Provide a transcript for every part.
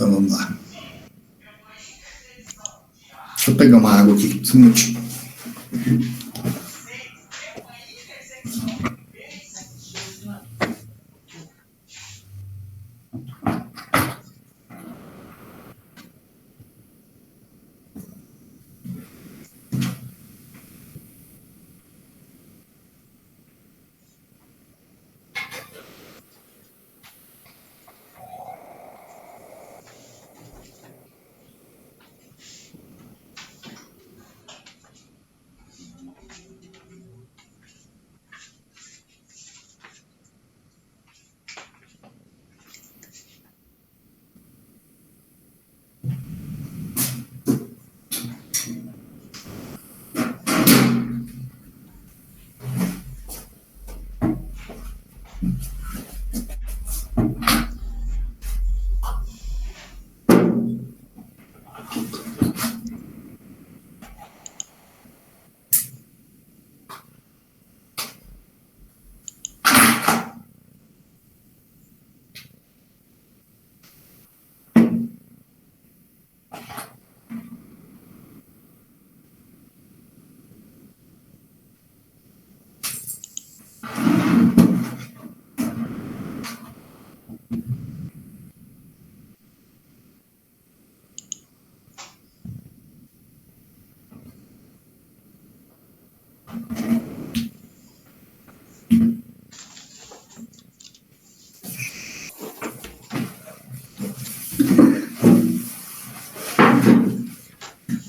Então, vamos lá. Deixa eu pegar uma água aqui, só um minutinho.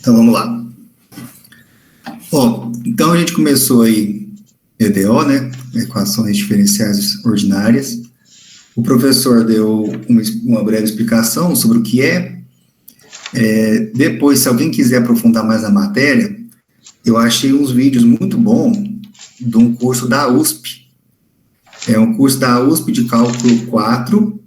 Então, vamos lá. Bom, então a gente começou aí EDO, né? Equações diferenciais ordinárias. O professor deu uma breve explicação sobre o que é. Depois, se alguém quiser aprofundar mais na matéria, eu achei uns vídeos muito bons de um curso da USP. É um curso da USP de Cálculo 4,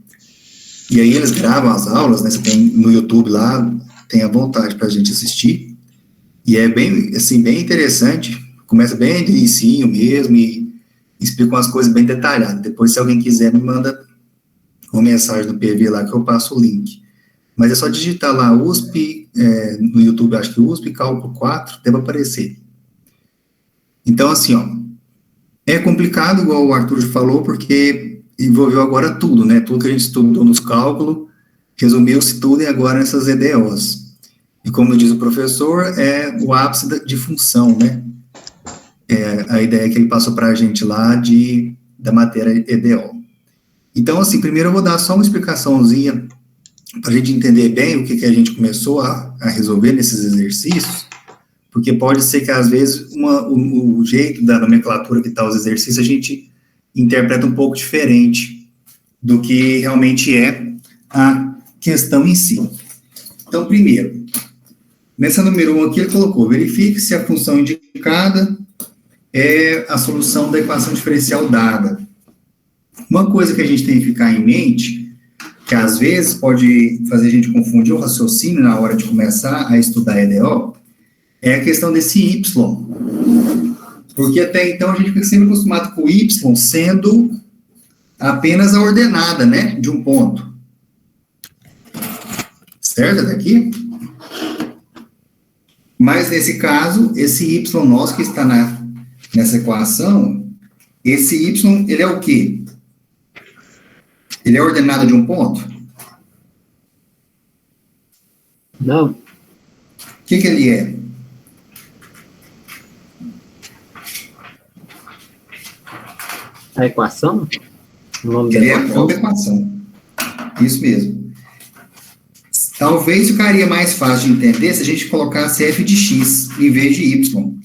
e aí eles gravam as aulas, né? Você tem no YouTube lá, tem à vontade para a gente assistir. E é bem, assim, bem interessante. Começa bem do inicinho mesmo e explica umas coisas bem detalhadas. Depois, se alguém quiser, me manda uma mensagem no PV lá que eu passo o link. Mas é só digitar lá USP, no YouTube, acho que USP, Cálculo 4, deve aparecer. Então, assim, ó, é complicado, igual o Arthur falou, porque envolveu agora tudo, né? Tudo que a gente estudou nos cálculos, resumiu-se tudo e agora nessas EDOs. E como diz o professor, é o ápice de função, né? A ideia que ele passou para a gente lá da matéria EDO. Então, assim, primeiro eu vou dar só uma explicaçãozinha para a gente entender bem o que a gente começou a resolver nesses exercícios, porque pode ser que, às vezes, o jeito da nomenclatura que está os exercícios, a gente interpreta um pouco diferente do que realmente é a questão em si. Então, primeiro, nessa número 1 aqui, ele colocou, verifique se a função indicada é a solução da equação diferencial dada. Uma coisa que a gente tem que ficar em mente, que às vezes pode fazer a gente confundir o raciocínio na hora de começar a estudar EDO, é a questão desse Y. Porque até então a gente fica sempre acostumado com o Y sendo apenas a ordenada, né, de um ponto. Certo? Até aqui? Mas nesse caso, esse Y nosso que está nessa equação, esse Y, ele é o quê? Ele é ordenado de um ponto? Não. O que ele é? A equação? O nome Ele da é a própria equação. Isso mesmo. Talvez ficaria mais fácil de entender se a gente colocasse f de x em vez de y.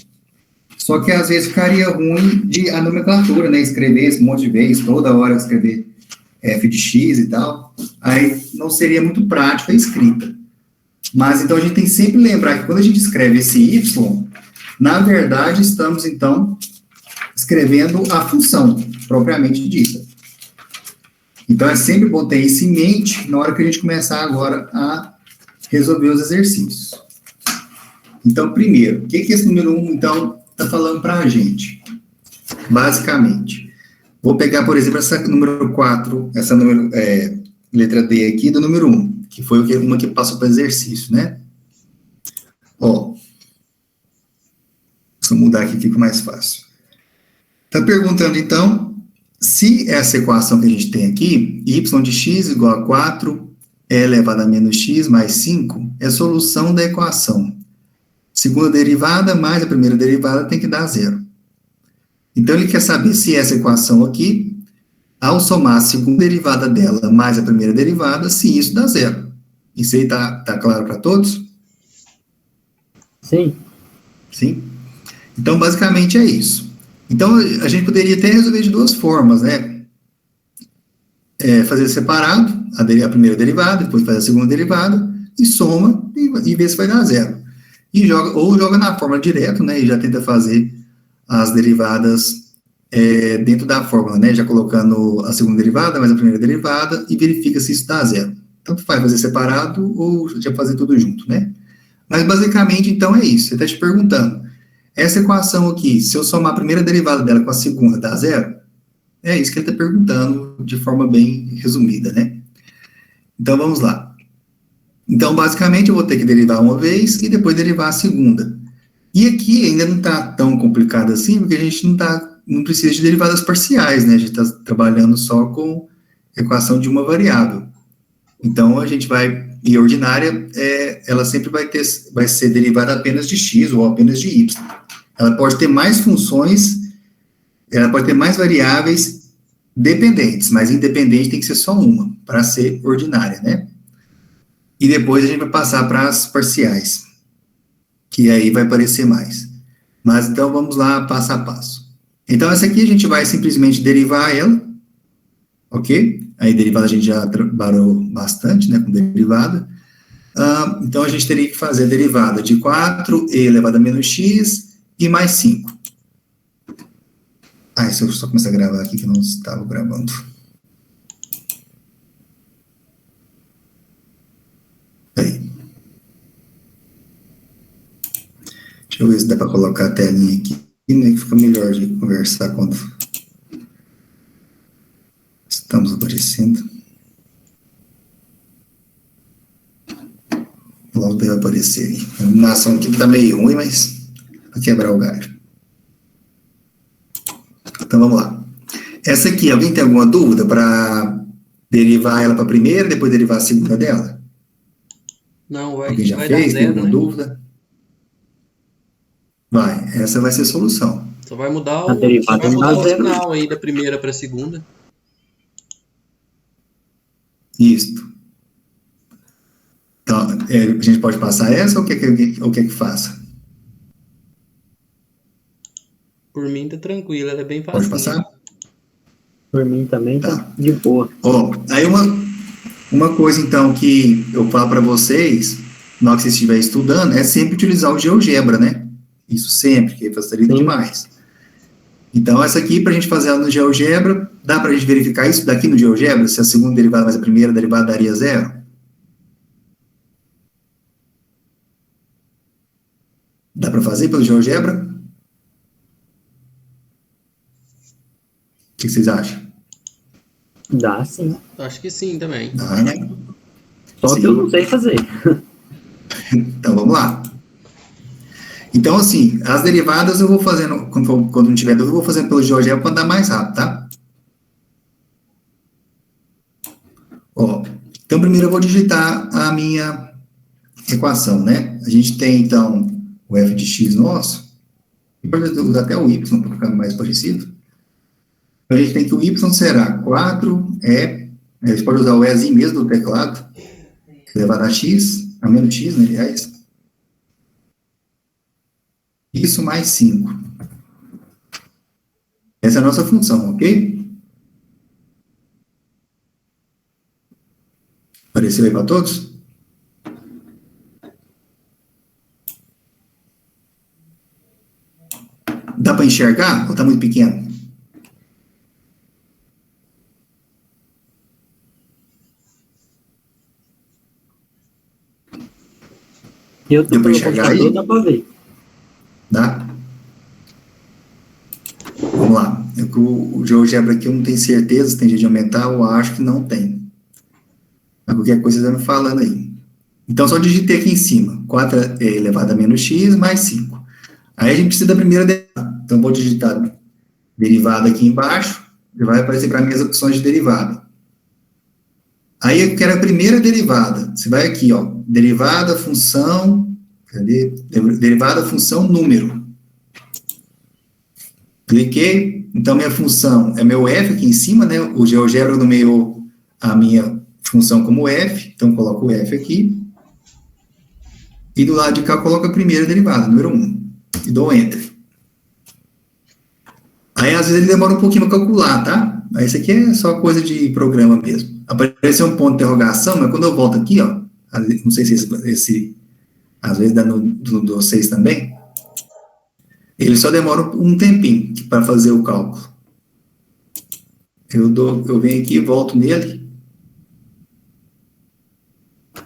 Só que às vezes ficaria ruim a nomenclatura, né? Escrever esse monte de vezes, toda hora escrever f de x e tal. Aí não seria muito prática a escrita. Mas então a gente tem que sempre lembrar que quando a gente escreve esse y, na verdade estamos então escrevendo a função propriamente dita. Então é sempre bom ter isso em mente na hora que a gente começar agora a resolver os exercícios. Então, primeiro, o que esse número 1, então, está falando para a gente? Basicamente, vou pegar, por exemplo, essa número 4, essa letra D aqui do número 1. Que foi uma que passou para exercício, né? Ó, deixa eu mudar aqui, fica mais fácil. Está perguntando, então, se essa equação que a gente tem aqui, y de x igual a 4, e elevado a menos x mais 5, é a solução da equação. Segunda derivada mais a primeira derivada tem que dar zero. Então, ele quer saber se essa equação aqui, ao somar a segunda derivada dela mais a primeira derivada, se isso dá zero. Isso aí tá claro para todos? Sim. Sim? Então, basicamente é isso. Então, a gente poderia até resolver de duas formas, né? Fazer separado, a primeira derivada, depois faz a segunda derivada, e soma, e vê se vai dar zero. Ou joga na fórmula direto, né? E já tenta fazer as derivadas dentro da fórmula, né? Já colocando a segunda derivada, mais a primeira derivada, e verifica se isso dá zero. Tanto faz fazer separado, ou já fazer tudo junto, né? Mas, basicamente, então, é isso. Ele está te perguntando, essa equação aqui, se eu somar a primeira derivada dela com a segunda, dá zero? É isso que ele está perguntando, de forma bem resumida, né? Então, vamos lá. Então, basicamente, eu vou ter que derivar uma vez e depois derivar a segunda. E aqui ainda não está tão complicado assim, porque a gente não precisa de derivadas parciais, né? A gente está trabalhando só com equação de uma variável. Então, a gente vai... E a ordinária, ela sempre vai ser derivada apenas de x ou apenas de y. Ela pode ter mais funções, ela pode ter mais variáveis dependentes, mas independente tem que ser só uma, para ser ordinária, né? E depois a gente vai passar para as parciais, que aí vai aparecer mais. Mas, então, vamos lá, passo a passo. Então, essa aqui a gente vai simplesmente derivar ela, ok? Aí, derivada a gente já trabalhou bastante, né, com derivada. Então, a gente teria que fazer a derivada de 4e elevado a menos x e mais 5. Se eu só começar a gravar aqui, que eu não estava gravando. Aí. Deixa eu ver se dá para colocar a telinha aqui, né, que fica melhor de conversar quando estamos aparecendo. Logo deve aparecer aí. A iluminação aqui está meio ruim, mas vai quebrar o galho. Então, vamos lá. Essa aqui, alguém tem alguma dúvida para derivar ela para a primeira, depois derivar a segunda dela? Não, alguém já vai fez? dar Tem zero, alguma né? dúvida? Essa vai ser a solução. Só vai mudar A derivada só vai mudar dá o zero. sinal aí da primeira para a segunda. Isso. Então, a gente pode passar essa ou quer que faça? Por mim tá tranquilo, ela é bem Pode fácil. passar? Por mim também tá de boa. Aí uma coisa, então, que eu falo para vocês, na hora que vocês estiverem estudando, é sempre utilizar o GeoGebra, né? Isso sempre, que facilita demais. Então, essa aqui, para a gente fazer ela no GeoGebra, dá para a gente verificar isso daqui no GeoGebra, se a segunda derivada mais a primeira derivada daria zero? Dá para fazer pelo GeoGebra? O que vocês acham? Dá sim. Acho que sim também. Dá, né? Só que eu não sei fazer. Então, vamos lá. Então, assim, as derivadas eu vou fazendo, quando não tiver dúvida, eu vou fazendo pelo GeoGebra para andar mais rápido, tá? Então, primeiro eu vou digitar a minha equação, né? A gente tem, então, o f de x nosso, pode usar até o y para ficar mais parecido. Então, a gente tem que o y será 4e, a gente pode usar o ezinho mesmo do teclado, elevado a x, a menos x, né, aliás. Isso mais 5. Essa é a nossa função, ok? Apareceu aí para todos? Dá para enxergar ou está muito pequeno? Eu tô Deu para pelo enxergar computador, aí? dá pra ver. Dá? Vamos lá. O GeoGebra aqui eu não tenho certeza se tem jeito de aumentar, eu acho que não tem. Mas qualquer coisa você vai me falando aí. Então, só digitei aqui em cima. 4 elevado a menos x mais 5. Aí a gente precisa da primeira derivada. Então, vou digitar derivada aqui embaixo. E vai aparecer para mim as opções de derivada. Aí eu quero a primeira derivada. Você vai aqui, ó. Derivada, função. Cadê? Derivada, função, número. Cliquei. Então, minha função é meu f aqui em cima, né? O GeoGebra nomeou a minha função como f. Então, coloco o f aqui. E do lado de cá, eu coloco a primeira derivada, número 1. E dou Enter. Aí, às vezes, ele demora um pouquinho para calcular, tá? Mas isso aqui é só coisa de programa mesmo. Apareceu um ponto de interrogação, mas quando eu volto aqui, ó, não sei se esse às vezes dá no vocês também, ele só demora um tempinho para fazer o cálculo. Eu venho aqui, volto nele,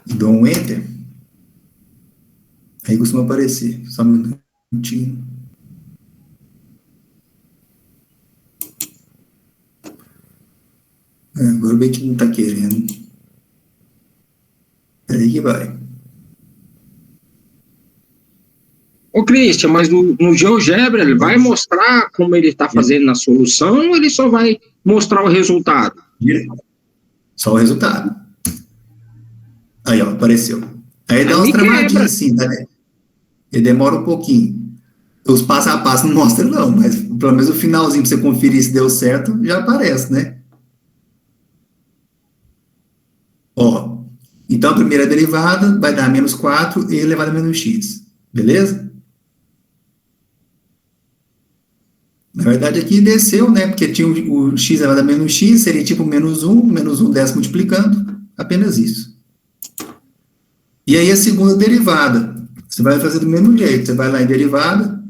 e dou um Enter, aí costuma aparecer, só um minutinho. Agora o Betinho não está querendo. Aí que vai. Ô, Christian, mas no GeoGebra ele vai mostrar como ele está fazendo na solução ou ele só vai mostrar o resultado? Só o resultado. Aí, ó, apareceu. Aí dá umas travadinhas assim, né? Ele demora um pouquinho. Os passo a passo não mostra, não, mas pelo menos o finalzinho para você conferir se deu certo, já aparece, né? Ó, então a primeira derivada vai dar menos 4 e elevado a menos x. Beleza? Na verdade, aqui desceu, né? Porque tinha o x elevado a menos x, seria tipo menos 1 desce multiplicando. Apenas isso. E aí a segunda derivada. Você vai fazer do mesmo jeito. Você vai lá em derivada.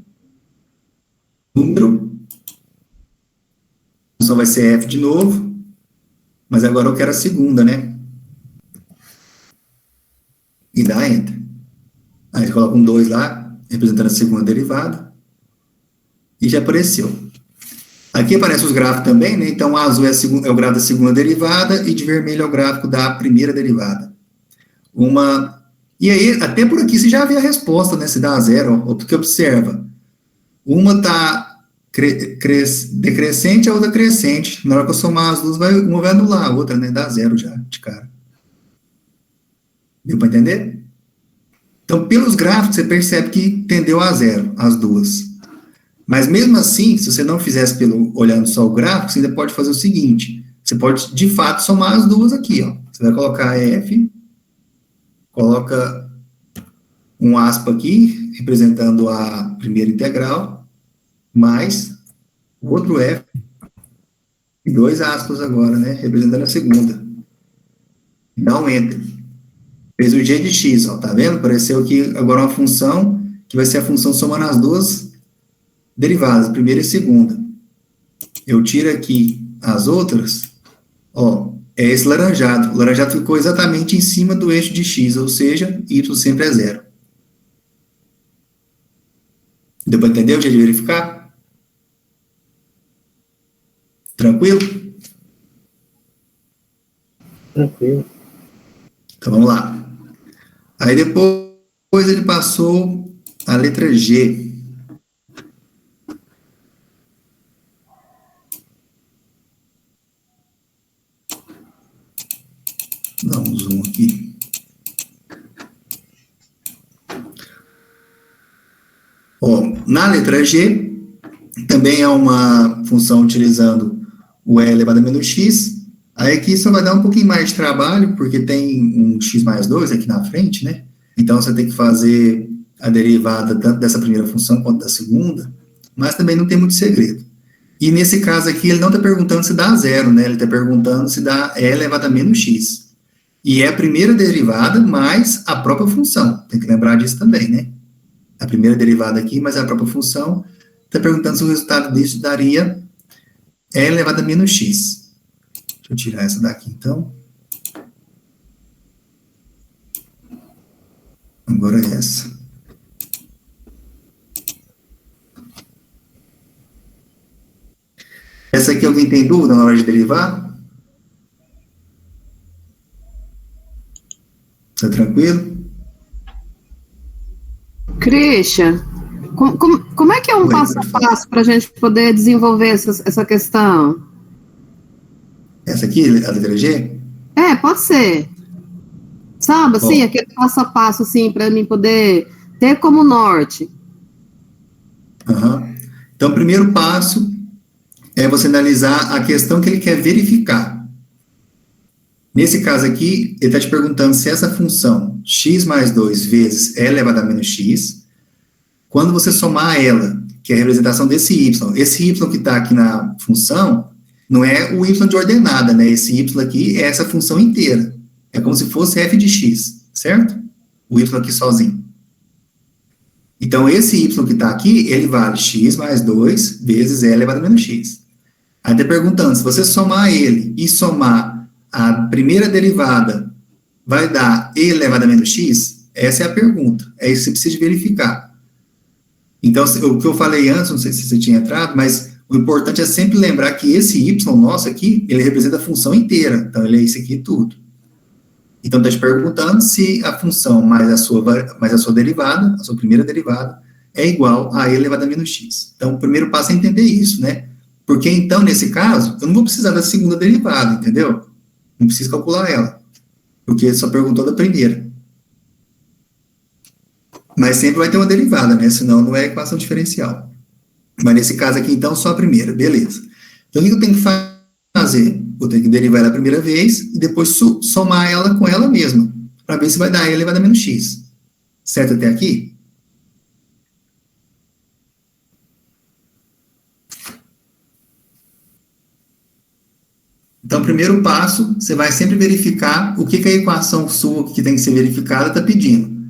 Número. Só vai ser f de novo. Mas agora eu quero a segunda, né? E dá Enter. Aí você coloca um 2 lá, representando a segunda derivada. E já apareceu. Aqui aparecem os gráficos também, né? Então, azul é o gráfico da segunda derivada e de vermelho é o gráfico da primeira derivada. E aí, até por aqui você já vê a resposta, né? Se dá zero, ó, porque observa. Uma está decrescente, a outra crescente. Na hora que eu somar as duas, uma vai anular a outra, né? Dá zero já, de cara. Deu para entender? Então, pelos gráficos, você percebe que tendeu a zero, as duas. Mas, mesmo assim, se você não fizesse olhando só o gráfico, você ainda pode fazer o seguinte. Você pode, de fato, somar as duas aqui, ó. Você vai colocar F, coloca um aspa aqui, representando a primeira integral, mais o outro F, e 2 aspas agora, né? Representando a segunda. Dá um Enter. Fez o g de x, ó, tá vendo? Apareceu aqui agora uma função, que vai ser a função somando as duas derivadas, primeira e segunda. Eu tiro aqui as outras, ó, é esse laranjado. O laranjado ficou exatamente em cima do eixo de x, ou seja, y sempre é zero. Deu para entender o jeito de verificar? Tranquilo? Tranquilo. Então, vamos lá. Aí, depois ele passou a letra G. Dá um zoom aqui. Ó, na letra G, também é uma função utilizando o e elevado a menos x. Aí aqui só vai dar um pouquinho mais de trabalho, porque tem um x mais 2 aqui na frente, né? Então, você tem que fazer a derivada tanto dessa primeira função quanto da segunda, mas também não tem muito segredo. E nesse caso aqui, ele não está perguntando se dá zero, né? Ele está perguntando se dá e elevado a menos x. E é a primeira derivada mais a própria função. Tem que lembrar disso também, né? A primeira derivada aqui, mais a própria função. Está perguntando se o resultado disso daria e elevado a menos x. Deixa eu tirar essa daqui, então. Agora é essa. Essa aqui alguém tem dúvida na hora de derivar? Tá tranquilo? Christian, como é que é um Oi, passo a passo para a gente poder desenvolver essa questão? Essa aqui, a letra G? Pode ser. Sabe, assim, Ó. aquele passo a passo, assim, para mim poder ter como norte. Aham. Então, o primeiro passo é você analisar a questão que ele quer verificar. Nesse caso aqui, ele está te perguntando se essa função x mais 2 vezes e elevado a menos x, quando você somar ela, que é a representação desse esse y que está aqui na função, não é o y de ordenada, né? Esse y aqui é essa função inteira. É como se fosse f de x, certo? O y aqui sozinho. Então, esse y que está aqui, ele vale x mais 2 vezes e elevado a menos x. Aí está perguntando, se você somar ele e somar a primeira derivada, vai dar e elevado a menos x? Essa é a pergunta. É isso que você precisa verificar. Então, o que eu falei antes, não sei se você tinha entrado, mas o importante é sempre lembrar que esse y nosso aqui, ele representa a função inteira. Então, ele é isso aqui tudo. Então, está te perguntando se a função mais a sua derivada, a sua primeira derivada, é igual a e elevado a menos x. Então, o primeiro passo é entender isso, né? Porque, então, nesse caso, eu não vou precisar da segunda derivada, entendeu? Não preciso calcular ela. Porque só perguntou da primeira. Mas sempre vai ter uma derivada, né? Senão não é equação diferencial. Mas nesse caso aqui, então, só a primeira. Beleza. Então, o que eu tenho que fazer? Eu tenho que derivar ela a primeira vez e depois somar ela com ela mesma, para ver se vai dar e elevado a menos x. Certo até aqui? Então, primeiro passo, você vai sempre verificar o que a equação sua que tem que ser verificada está pedindo.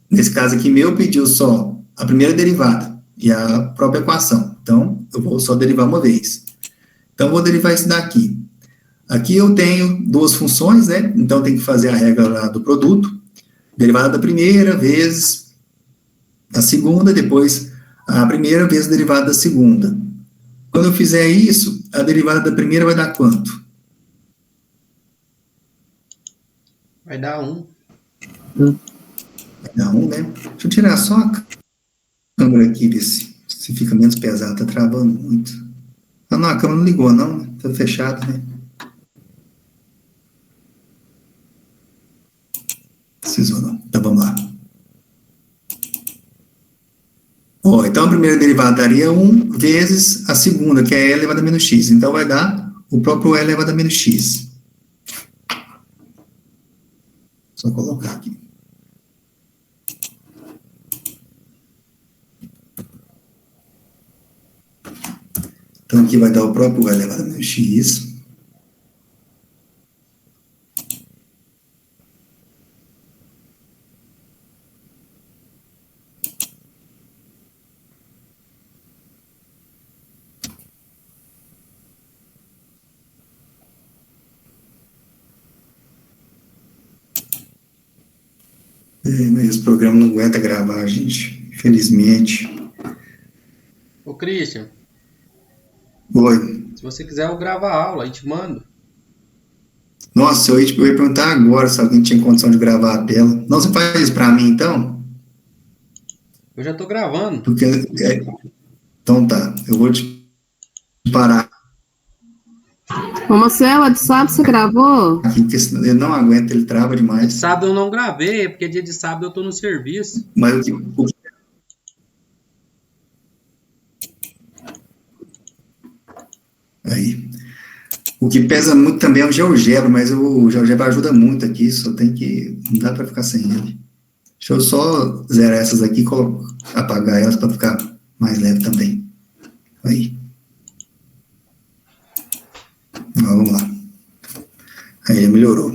Nesse caso aqui, meu pediu só a primeira derivada e a própria equação. Então, eu vou só derivar uma vez. Então, eu vou derivar isso daqui. Aqui eu tenho duas funções, né? Então, eu tenho que fazer a regra lá do produto. Derivada da primeira vezes a segunda, depois a primeira vezes a derivada da segunda. Quando eu fizer isso, a derivada da primeira vai dar quanto? Vai dar 1. Vai dar 1, né? Deixa eu tirar só a câmera aqui, ver se fica menos pesado. Tá travando muito. Ah, não, a câmera não ligou, não. Tá fechado, né? Precisou não. Então, vamos lá. Então, a primeira derivada daria 1 vezes a segunda, que é e elevado a menos x. Então, vai dar o próprio e elevado a menos x. Só colocar aqui. Então, aqui vai dar o próprio e elevado a menos x. Mas esse programa não aguenta gravar, gente. Infelizmente. Ô, Christian, Oi. se você quiser eu gravo a aula e te mando. Nossa, eu ia perguntar agora se alguém tinha condição de gravar a tela. Não, você faz isso pra mim, então? Eu já tô gravando. Porque, então tá, eu vou te parar Ô, Marcelo, de sábado você gravou? aqui, porque senão ele não aguenta, ele trava De demais. sábado eu não gravei, porque dia de sábado eu tô no serviço. Mas aí. O que pesa muito também é o GeoGebra, mas o GeoGebra ajuda muito aqui, só tem que. Não dá para ficar sem ele. Deixa eu só zerar essas aqui e apagar elas para ficar mais leve também. Aí. Vamos lá. Aí já melhorou.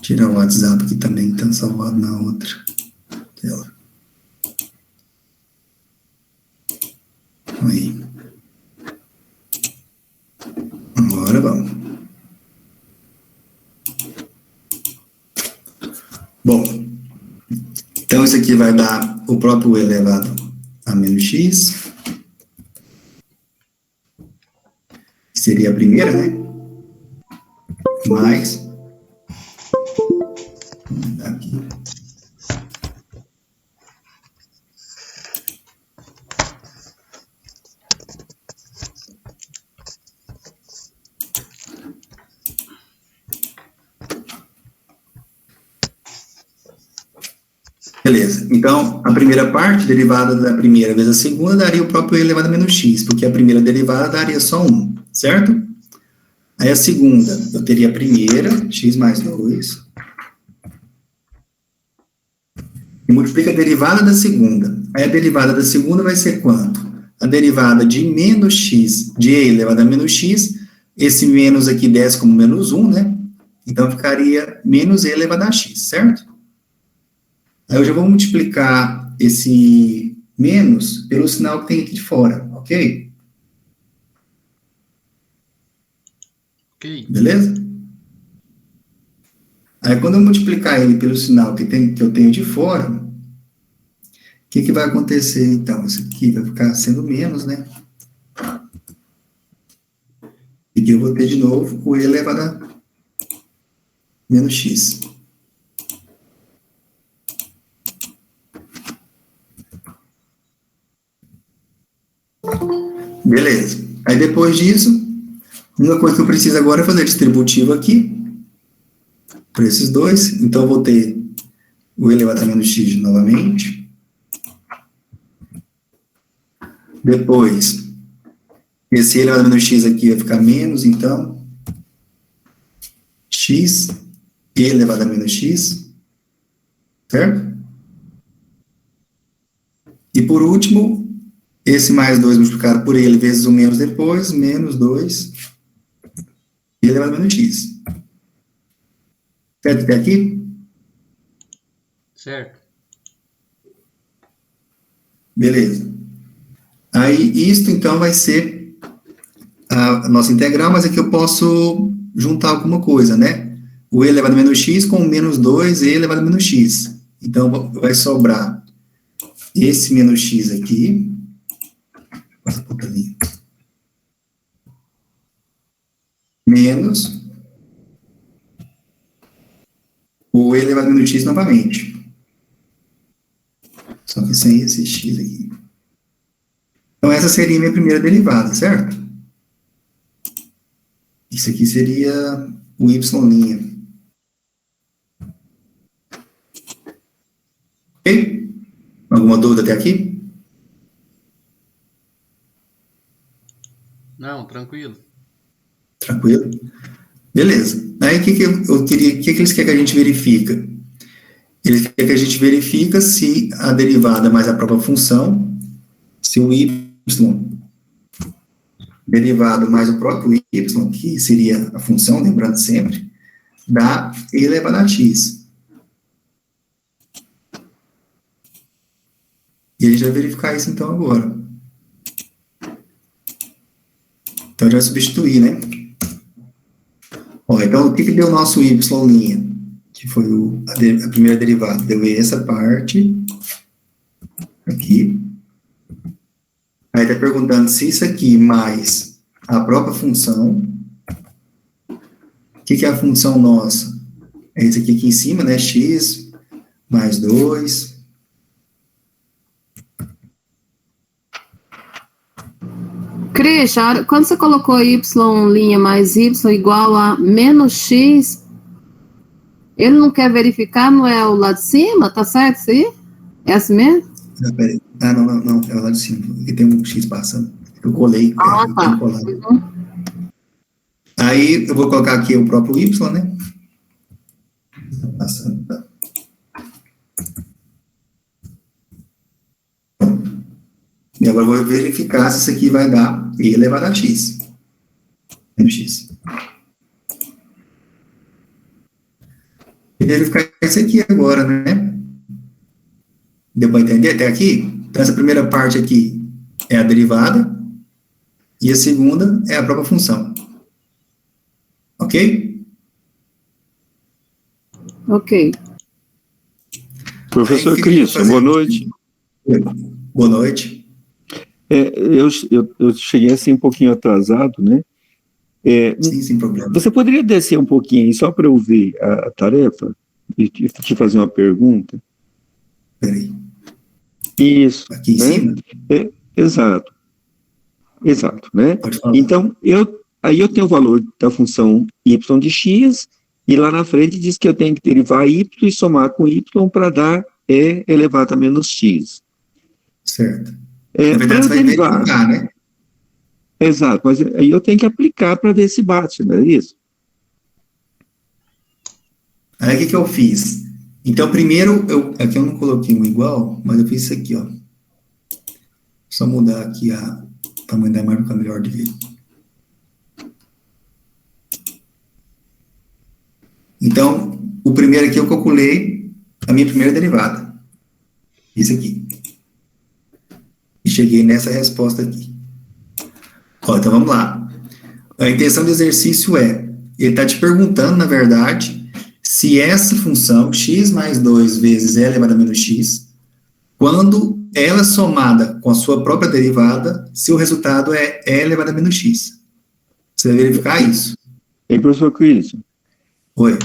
Tirar o WhatsApp aqui também, que está salvado na outra tela. Aí. Agora vamos. Bom, então isso aqui vai dar o próprio elevado a menos x. seria a primeira, né? Mais. Aqui. Beleza. Então, a primeira parte, derivada da primeira vezes a segunda, daria o próprio e elevado a menos x, porque a primeira derivada daria só 1, certo? Aí a segunda, eu teria a primeira, x mais 2, e multiplica a derivada da segunda. Aí a derivada da segunda vai ser quanto? A derivada de menos x, de e elevado a menos x, esse menos aqui desce como menos 1, né? Então, ficaria menos e elevado a x, certo? Aí eu já vou multiplicar esse menos pelo sinal que tem aqui de fora, ok? Ok. Beleza? Aí quando eu multiplicar ele pelo sinal que eu tenho de fora, o que vai acontecer então? Isso aqui vai ficar sendo menos, né? E aqui eu vou ter de novo o e elevado a menos x. Beleza. Aí depois disso, a única coisa que eu preciso agora é fazer distributivo aqui, para esses dois. Então, eu vou ter o elevado a menos x novamente. Depois, esse elevado a menos x aqui vai ficar menos, então, x elevado a menos x, certo? E por último, esse mais 2 multiplicado por ele vezes o menos depois, menos 2 elevado a menos x. Certo até aqui? Certo. Beleza. Aí, isto então vai ser a nossa integral, mas aqui eu posso juntar alguma coisa, né? O e elevado a menos x com o menos 2 e elevado a menos x. Então, vai sobrar esse menos x aqui. Passa por ali. Menos o e elevado a menos x novamente. Só que sem esse x aqui. Então, essa seria a minha primeira derivada, certo? Isso aqui seria o y'. Ok? Alguma dúvida até aqui? Não, tranquilo. Tranquilo? Beleza. Aí, o que eles querem que a gente verifica? Eles querem que a gente verifica se a derivada mais a própria função, se o y derivado mais o próprio y, que seria a função, lembrando sempre, dá e elevado a x. E a gente vai verificar isso então agora. Então, a gente vai substituir, né? Ó, então, o que deu o nosso y'? Que foi a primeira derivada. Deu essa parte aqui. Aí está perguntando se isso aqui mais a própria função. O que é a função nossa? É isso aqui em cima, né? X mais 2. Christian, quando você colocou y' mais y igual a menos x, ele não quer verificar, não é o lado de cima? Tá certo isso aí? É assim mesmo? Peraí. Ah, não, é o lado de cima. Aqui tem um x passando. Eu colei. Ah, tá. Aí eu vou colocar aqui o próprio y, né? Tá passando, tá. E agora eu vou verificar se isso aqui vai dar e elevado a x. Menos x. E verificar isso aqui agora, né? Deu para entender até aqui? Então, essa primeira parte aqui é a derivada e a segunda é a própria função. Ok? Ok. Professor Christian, boa noite. Boa noite. Eu cheguei assim um pouquinho atrasado, né? Sim, sem problema. Você poderia descer um pouquinho aí, só para eu ver a tarefa e te fazer uma pergunta? Peraí. Isso. Aqui em né? cima? Exato, né? Pode falar. Então, aí eu tenho o valor da função y de x, e lá na frente diz que eu tenho que derivar y e somar com y para dar e elevado a menos x. Certo. Na verdade, você vai verificar, né? Exato, mas aí eu tenho que aplicar para ver se bate, não é isso? Aí o que eu fiz? Então, primeiro, aqui eu não coloquei um igual, mas eu fiz isso aqui, ó. Só mudar aqui o tamanho da imagem para ficar melhor de ver. Então, o primeiro aqui eu calculei a minha primeira derivada. Isso aqui. E cheguei nessa resposta aqui. Ó, então vamos lá. A intenção do exercício ele está te perguntando, na verdade, se essa função, x mais 2 vezes e elevado a menos x, quando ela somada com a sua própria derivada, seu resultado é e elevado a menos x. Você vai verificar isso. E professor Cristian? Oi.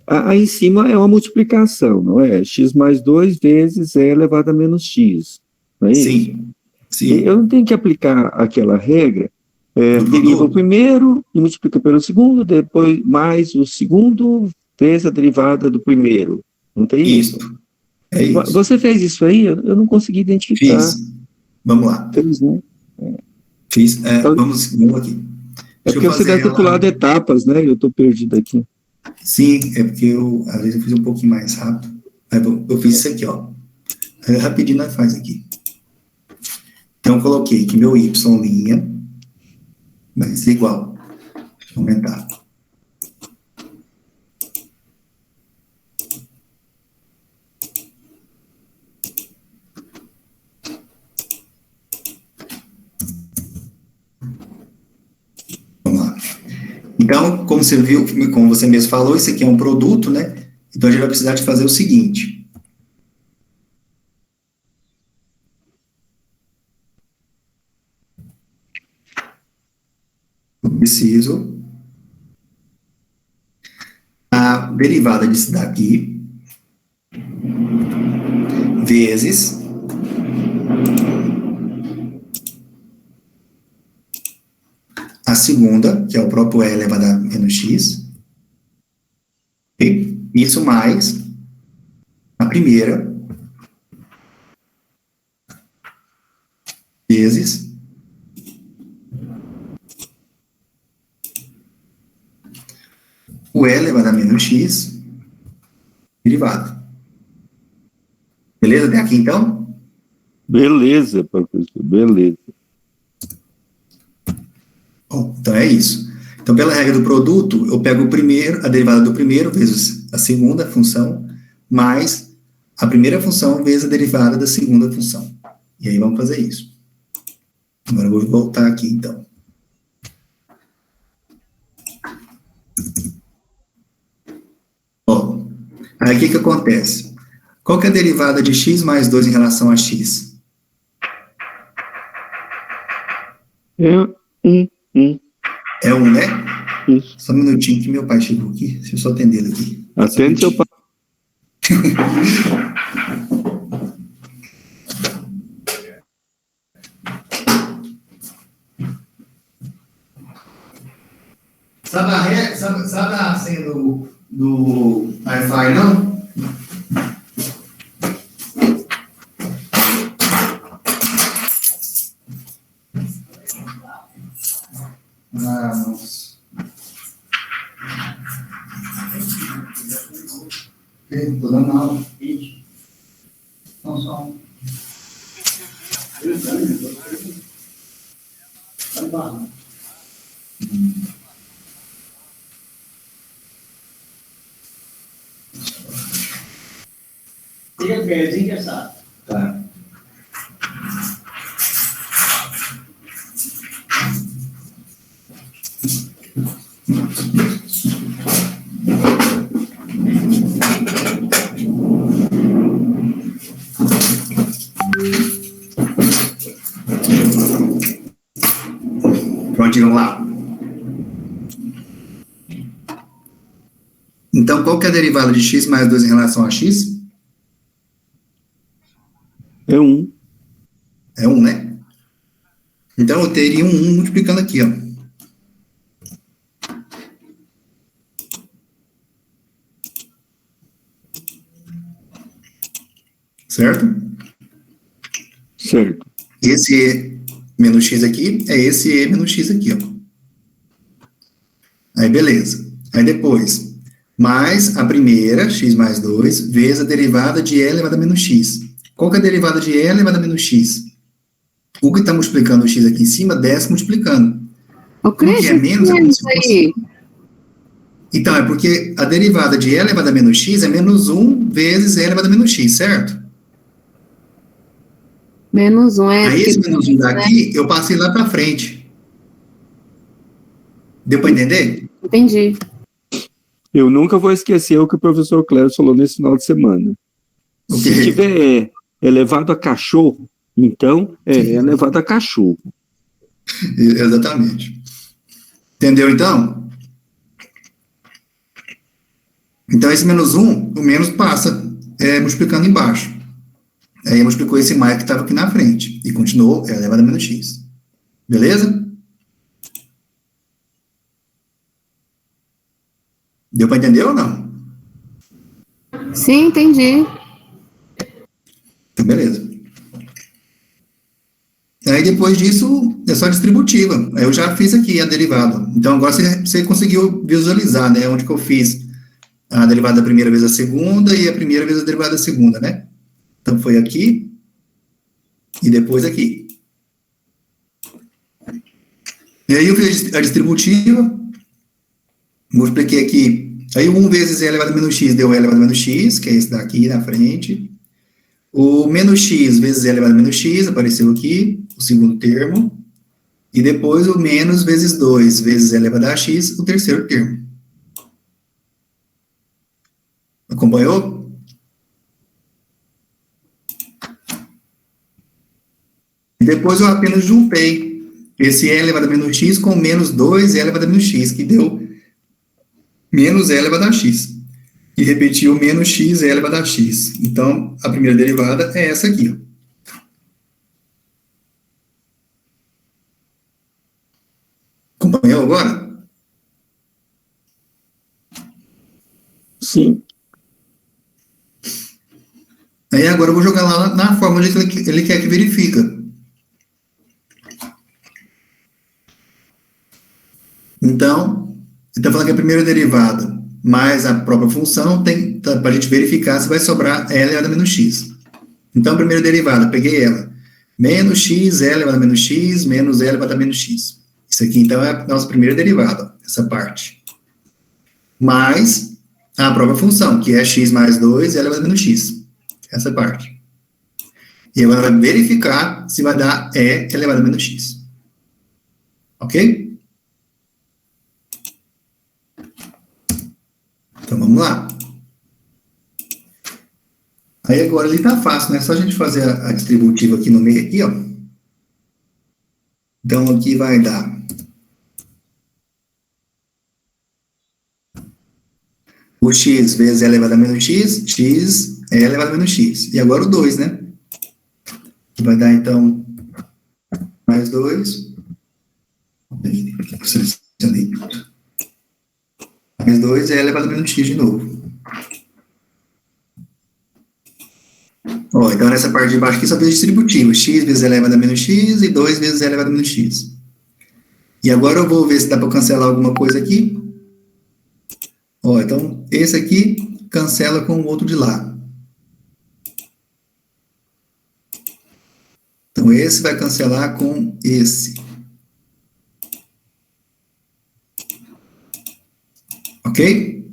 Aí em cima é uma multiplicação, não é? X mais 2 vezes e elevado a menos x. Não é isso? Sim. Sim. Eu não tenho que aplicar aquela regra, deriva o primeiro e multiplica pelo segundo, depois mais o segundo vezes a derivada do primeiro. Não tem isso? É isso. Você fez isso aí? Eu não consegui identificar. Fiz. Vamos lá. Fez, né? Fiz. Vamos aqui. É porque você deve ter pulado etapas, né? Eu estou perdido aqui. Sim, é porque às vezes eu fiz um pouquinho mais rápido. Eu fiz isso aqui, ó. Rapidinho nós faz aqui. Então, eu coloquei que meu y' vai ser igual. Deixa eu aumentar. Vamos lá. Então, como você viu, como você mesmo falou, isso aqui é um produto, né? Então, a gente vai precisar de fazer o seguinte. Eu preciso a derivada disso daqui vezes a segunda, que é o próprio e elevado a menos x, e isso mais a primeira vezes o e elevado a menos x derivado. Beleza? Até aqui, então? Beleza, professor, beleza. Bom, então é isso. Então, pela regra do produto, eu pego a derivada do primeiro vezes a segunda função, mais a primeira função vezes a derivada da segunda função. E aí vamos fazer isso. Agora eu vou voltar aqui, então. Bom, aí o que acontece? Qual que é a derivada de x mais 2 em relação a x? É 1. É 1, né? Isso. Só um minutinho que meu pai chegou aqui. Deixa eu só atender ele aqui. Atende seu pai. Sabe a senha do Wi-Fi, não? Ah, nossa. Tô dando aula. Não, só um. Fica pertinho que é sabe. Tá. Pronto, vamos lá. Então, qual que é a derivada de x mais 2 em relação a x? É 1. É 1, né? Então, eu teria um 1 multiplicando aqui, ó. Certo? Certo. Esse E menos x aqui é esse E menos x aqui, ó. Aí, beleza. Aí, depois, mais a primeira, x mais 2, vezes a derivada de E elevado a menos x. Qual que é a derivada de E elevado a menos x? O que está multiplicando o x aqui em cima, desce multiplicando. Ô, Cris, que é menos, é como se fosse... aí. Então, é porque a derivada de E elevado a menos x é menos 1 vezes E elevado a menos x, certo? Menos 1 é... Aí esse menos 1 daqui, eu passei lá para frente. Deu para entender? Entendi. Eu nunca vou esquecer o que o professor Cléber falou nesse final de semana. O Se quê? tiver elevado a cachorro, então é elevado a cachorro. Exatamente. Entendeu, então? Então, esse menos 1, o menos passa multiplicando embaixo. Aí multiplicou esse mais que estava aqui na frente. E continuou elevado a menos x. Beleza? Deu para entender ou não? Sim, entendi. Então, beleza. Aí, depois disso, é só distributiva. Aí eu já fiz aqui a derivada. Então, agora você conseguiu visualizar, né? Onde que eu fiz a derivada da primeira vez a segunda e a primeira vez a derivada da segunda, né? Então, foi aqui e depois aqui. E aí, eu fiz a distributiva, multipliquei aqui. Aí, 1 vezes E elevado a menos x deu E elevado a menos x, que é esse daqui na frente. O menos x vezes E elevado a menos x apareceu aqui, o segundo termo. E depois o menos vezes 2 vezes E elevado a x, o terceiro termo. Acompanhou? E depois eu apenas juntei esse E elevado a menos x com menos 2 E elevado a menos x, que deu menos E elevado a x. E repetiu menos x E elevado a x. Então, a primeira derivada é essa aqui, ó. Acompanhou agora? Sim. Aí agora eu vou jogar lá na fórmula que ele quer que verifica. Então, ele está falando que a primeira derivada mais a própria função para a gente verificar se vai sobrar E elevado a menos x. Então, a primeira derivada, peguei ela. Menos x, E elevado a menos x, menos E elevado a menos x. Isso aqui, então, é a nossa primeira derivada, essa parte. Mais a própria função, que é x mais 2, E elevado a menos x. Essa parte. E agora vai verificar se vai dar E elevado a menos x. Ok? Então, vamos lá. Aí, agora, ele tá fácil, né? É só a gente fazer a distributiva aqui no meio, aqui, ó. Então, aqui vai dar... o x vezes E elevado a menos x, x é elevado a menos x. E agora o 2, né? Vai dar, então, mais 2. Selecionei tudo. Mais 2 é elevado a menos x de novo. Ó, então, nessa parte de baixo aqui só fez distributivo. X vezes E elevado a menos x e 2 vezes E elevado a menos x. E agora eu vou ver se dá para cancelar alguma coisa aqui. Ó, então, esse aqui cancela com o outro de lá. Então, esse vai cancelar com esse. Ok?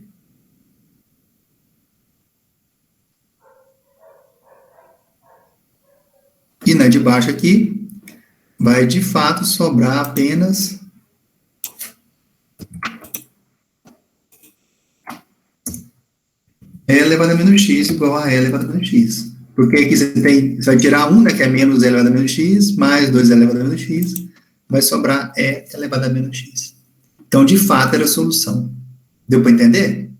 E na de baixo aqui, vai de fato sobrar apenas E elevado a menos x igual a E elevado a menos x. Porque aqui você vai tirar 1, né, que é menos E elevado a menos x, mais 2 elevado a menos x, vai sobrar E elevado a menos x. Então, de fato, era a solução. Deu para entender?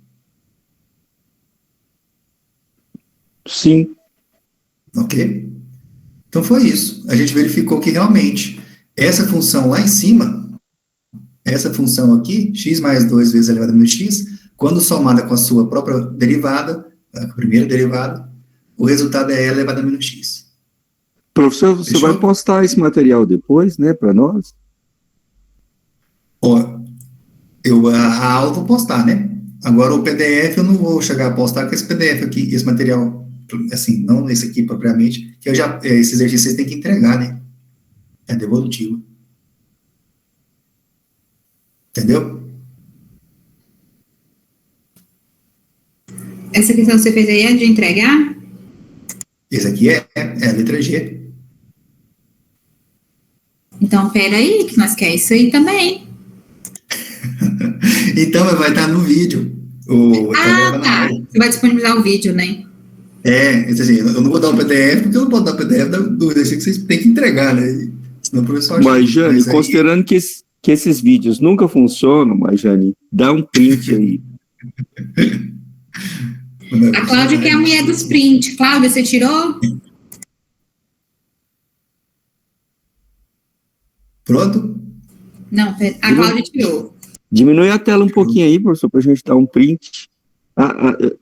Sim. Ok? Então foi isso. A gente verificou que realmente essa função lá em cima, essa função aqui, x mais 2 vezes elevado a menos x, quando somada com a sua própria derivada, a primeira derivada, o resultado é elevado a menos x. Professor, você Fechou? vai postar esse material depois, né, para nós? Ó, a aula eu vou postar, né? Agora o PDF eu não vou chegar a postar, porque esse PDF aqui, esse material, assim, não esse aqui propriamente, que esse exercício vocês têm que entregar, né? É devolutivo. Entendeu? Essa questão que você fez aí é de entregar? Esse aqui é a letra G. Então, pera aí, que nós queremos isso aí também. Então, vai estar no vídeo. Tá. Você vai disponibilizar o vídeo, né? Assim, eu não vou dar o PDF, porque eu não posso dar o PDF do exercício que vocês têm que entregar, né? Senão o professor acha. Mas, Jane, considerando que esses vídeos nunca funcionam, mas, Jane, dá um print aí. A Cláudia que é a mulher dos prints. Cláudia, você tirou? Pronto? Não, a Cláudia tirou. Diminui a tela um pouquinho aí, professor, para a gente dar um print.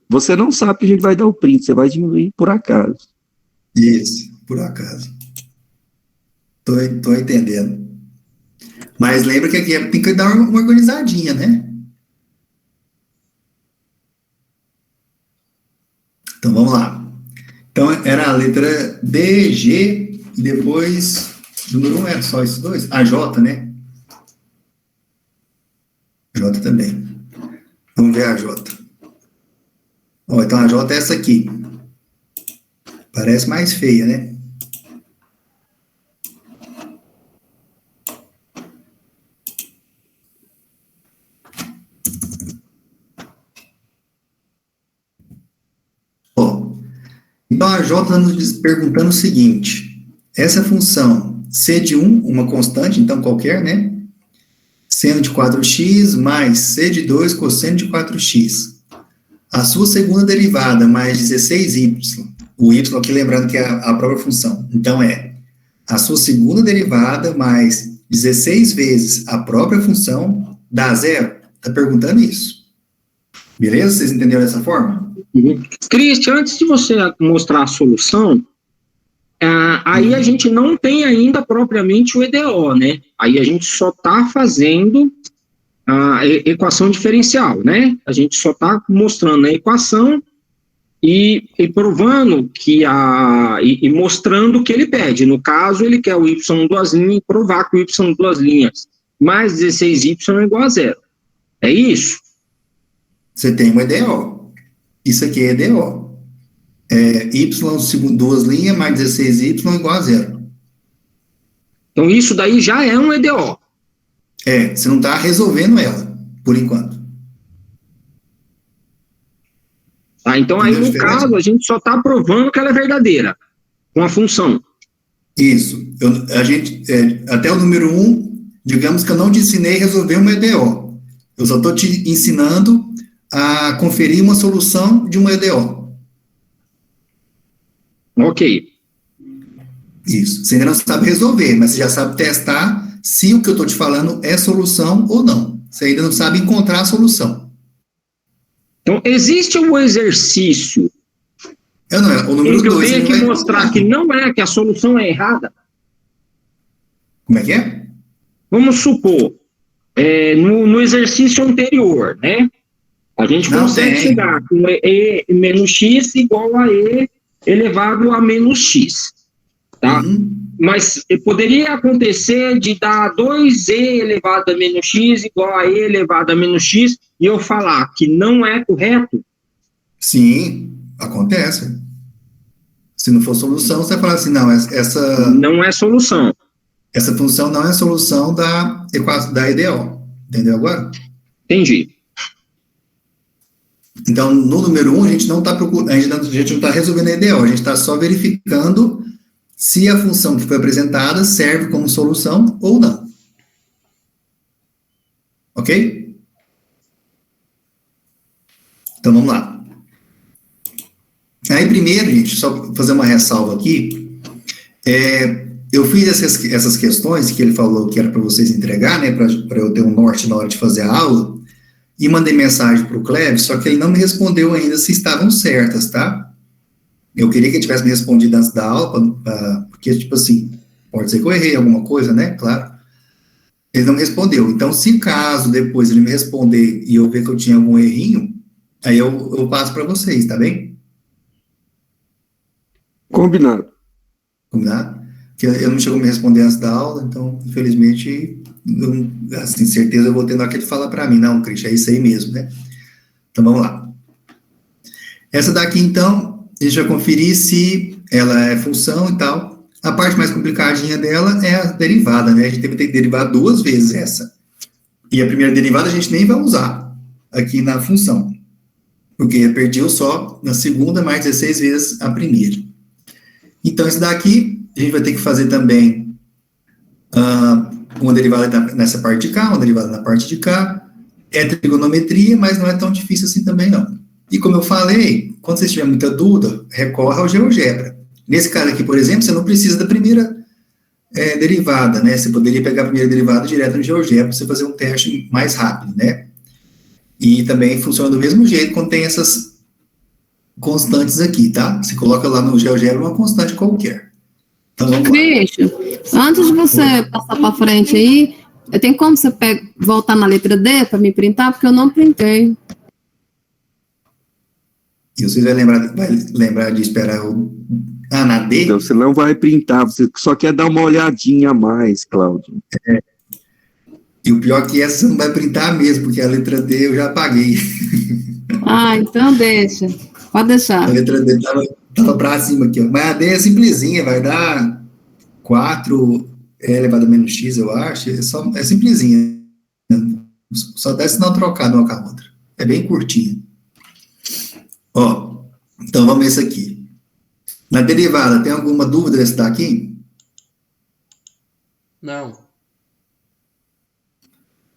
Você não sabe que a gente vai dar o print, você vai diminuir por acaso. Isso, por acaso. Tô entendendo. Mas lembra que aqui tem que dar uma organizadinha, né? Então, vamos lá. Então, era a letra D, G, e depois, número 1 era só esses dois? A J, né? J também. Vamos ver a J. Então, a J é essa aqui. Parece mais feia, né? Então, a J está nos perguntando o seguinte: essa função c de 1, uma constante, então qualquer, né? Seno de 4x mais c de 2 cosseno de 4x. A sua segunda derivada mais 16y. O y aqui, lembrando que é a própria função. Então, a sua segunda derivada mais 16 vezes a própria função dá zero. Está perguntando isso. Beleza? Vocês entenderam dessa forma? Cristian, antes de você mostrar a solução, aí a gente não tem ainda propriamente o EDO, né? Aí a gente só está fazendo a equação diferencial, né? A gente só está mostrando a equação e provando que e mostrando o que ele pede. No caso, ele quer o y duas linhas e provar que o y duas linhas mais 16y é igual a zero. É isso? Você tem um EDO. Isso aqui é EDO. Y duas linhas mais 16y igual a zero. Então, isso daí já é um EDO. Você não está resolvendo ela, por enquanto. Então, aí, no caso, a gente só está provando que ela é verdadeira, com a função. Isso. Até o número 1, digamos que eu não te ensinei a resolver uma EDO. Eu só estou te ensinando a conferir uma solução de uma EDO. Ok. Isso. Você ainda não sabe resolver, mas você já sabe testar se o que eu estou te falando é solução ou não. Você ainda não sabe encontrar a solução. Então, existe um exercício o número em que eu 2, tenho que mostrar que não é, que a solução é errada? Como é que é? Vamos supor, no exercício anterior, né? A gente consegue chegar com E menos X igual a E elevado a menos X, tá? Mas poderia acontecer de dar 2E elevado a menos X igual a E elevado a menos X e eu falar que não é correto? Sim, acontece. Se não for solução, você vai falar assim, não, essa... Não é solução. Essa função não é solução da equação da EDO. Entendeu agora? Entendi. Então, no número 1, a gente não está procurando, a gente não está resolvendo a EDO, a gente está só verificando se a função que foi apresentada serve como solução ou não. Ok? Então, vamos lá. Aí, primeiro, gente, só fazer uma ressalva aqui, eu fiz essas questões que ele falou que era para vocês entregar, né, para eu ter um norte na hora de fazer a aula, e mandei mensagem para o Cleves, só que ele não me respondeu ainda se estavam certas, tá? Eu queria que ele tivesse me respondido antes da aula, porque, tipo assim, pode ser que eu errei alguma coisa, né, claro. Ele não me respondeu. Então, se caso depois ele me responder e eu ver que eu tinha algum errinho, aí eu passo para vocês, tá bem? Combinado. Combinado? Porque eu não chegou a me responder antes da aula, então, infelizmente, assim, certeza eu vou ter na hora que ele falar para mim. Não, Cristian, é isso aí mesmo, né? Então, vamos lá. Essa daqui, então, a gente vai conferir se ela é função e tal. A parte mais complicadinha dela é a derivada, né? A gente teve que derivar 2 vezes essa. E a primeira derivada a gente nem vai usar aqui na função, porque perdeu só na segunda mais 16 vezes a primeira. Então, esse daqui, a gente vai ter que fazer também uma derivada nessa parte de cá, uma derivada na parte de cá. É trigonometria, mas não é tão difícil assim também, não. E como eu falei, quando você tiver muita dúvida, recorra ao GeoGebra. Nesse caso aqui, por exemplo, você não precisa da primeira derivada, né? Você poderia pegar a primeira derivada direto no GeoGebra para você fazer um teste mais rápido, né? E também funciona do mesmo jeito quando tem essas constantes aqui, tá? Você coloca lá no GeoGebra uma constante qualquer. Então, vamos lá. Christian, antes de você passar para frente aí, tem como você voltar na letra D para me printar? Porque eu não printei. E você vai lembrar de esperar na D? Então, você não vai printar, você só quer dar uma olhadinha a mais, Cláudio. E o pior é que essa você não vai printar mesmo, porque a letra D eu já apaguei. Ah, então deixa. Pode deixar. A letra D estava para cima aqui, ó. Mas a D é simplesinha, vai dar 4 elevado a menos x, eu acho. É simplesinha. Só dá sinal trocado uma com a outra. É bem curtinha. Ó, então vamos ver isso aqui. Na derivada, tem alguma dúvida desse daqui? Não.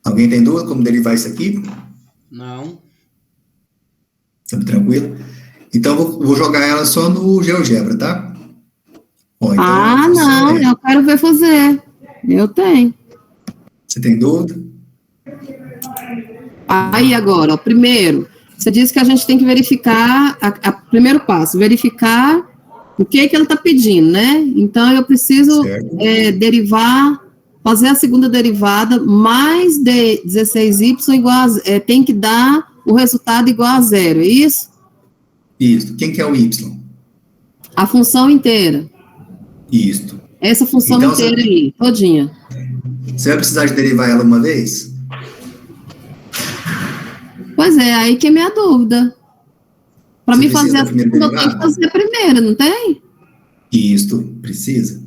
Alguém tem dúvida como derivar isso aqui? Não. Tá tranquilo? Então, vou jogar ela só no GeoGebra, tá? Ó, então, não, eu quero ver fazer. Eu tenho. Você tem dúvida? Aí, agora, ó, primeiro, você disse que a gente tem que verificar, primeiro passo, verificar o que ele está pedindo, né? Então, eu preciso derivar, fazer a segunda derivada, mais de 16y igual tem que dar o resultado igual a 0, é isso? Isso. Quem que é o y? A função inteira. Isso. Essa função então, inteira aí, todinha. Você vai precisar de derivar ela uma vez? Pois é, aí que é minha dúvida. Para mim fazer a segunda, eu tenho que fazer a primeira, não tem? Isso, precisa.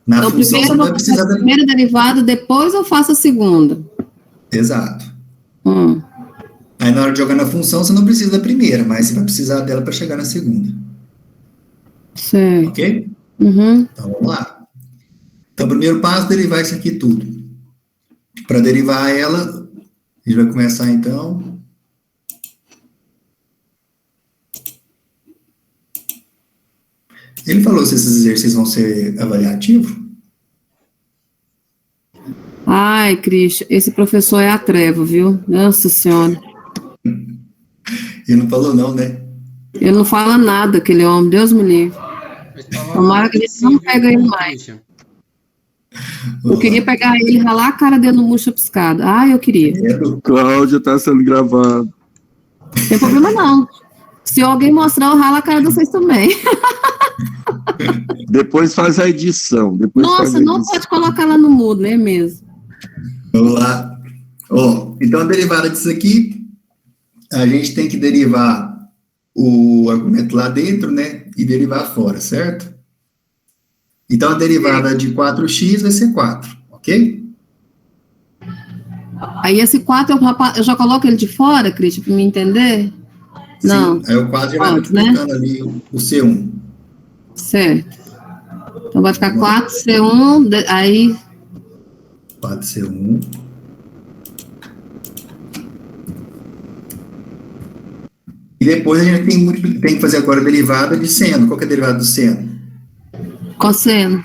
Na então, função, primeiro você eu vai vou precisar fazer a primeira derivada, depois eu faço a segunda. Exato. Aí, na hora de jogar na função, você não precisa da primeira, mas você vai precisar dela para chegar na segunda. Certo. Ok? Uhum. Então, vamos lá. Então, primeiro passo, derivar isso aqui tudo. Para derivar ela, a gente vai começar, então... Ele falou se esses exercícios vão ser avaliativos? Ai, Cristian, esse professor é a treva, viu? Nossa Senhora. Ele não falou não, né? Ele não fala nada, aquele homem, Deus me livre. Tomara que ele não pega ele mais. Eu queria pegar ele e ralar a cara dele no murcha piscada. Eu queria. Cláudia, está sendo gravado. Não tem problema não. Se alguém mostrar, eu ralo a cara de vocês também. Depois faz a edição. Não pode colocar lá no mudo, né mesmo? Vamos lá. Então, a derivada disso aqui, a gente tem que derivar o argumento lá dentro, né? E derivar fora, certo? Então, a derivada de 4x vai ser 4, ok? Aí, esse 4, eu já coloco ele de fora, Cristian, para me entender? Sim, não. Aí o 4 já vai multiplicando ali o C1. Certo. Então, vai ficar 4C1, aí... 4C1. E depois a gente tem que fazer agora a derivada de seno. Qual que é a derivada do seno? Cosseno.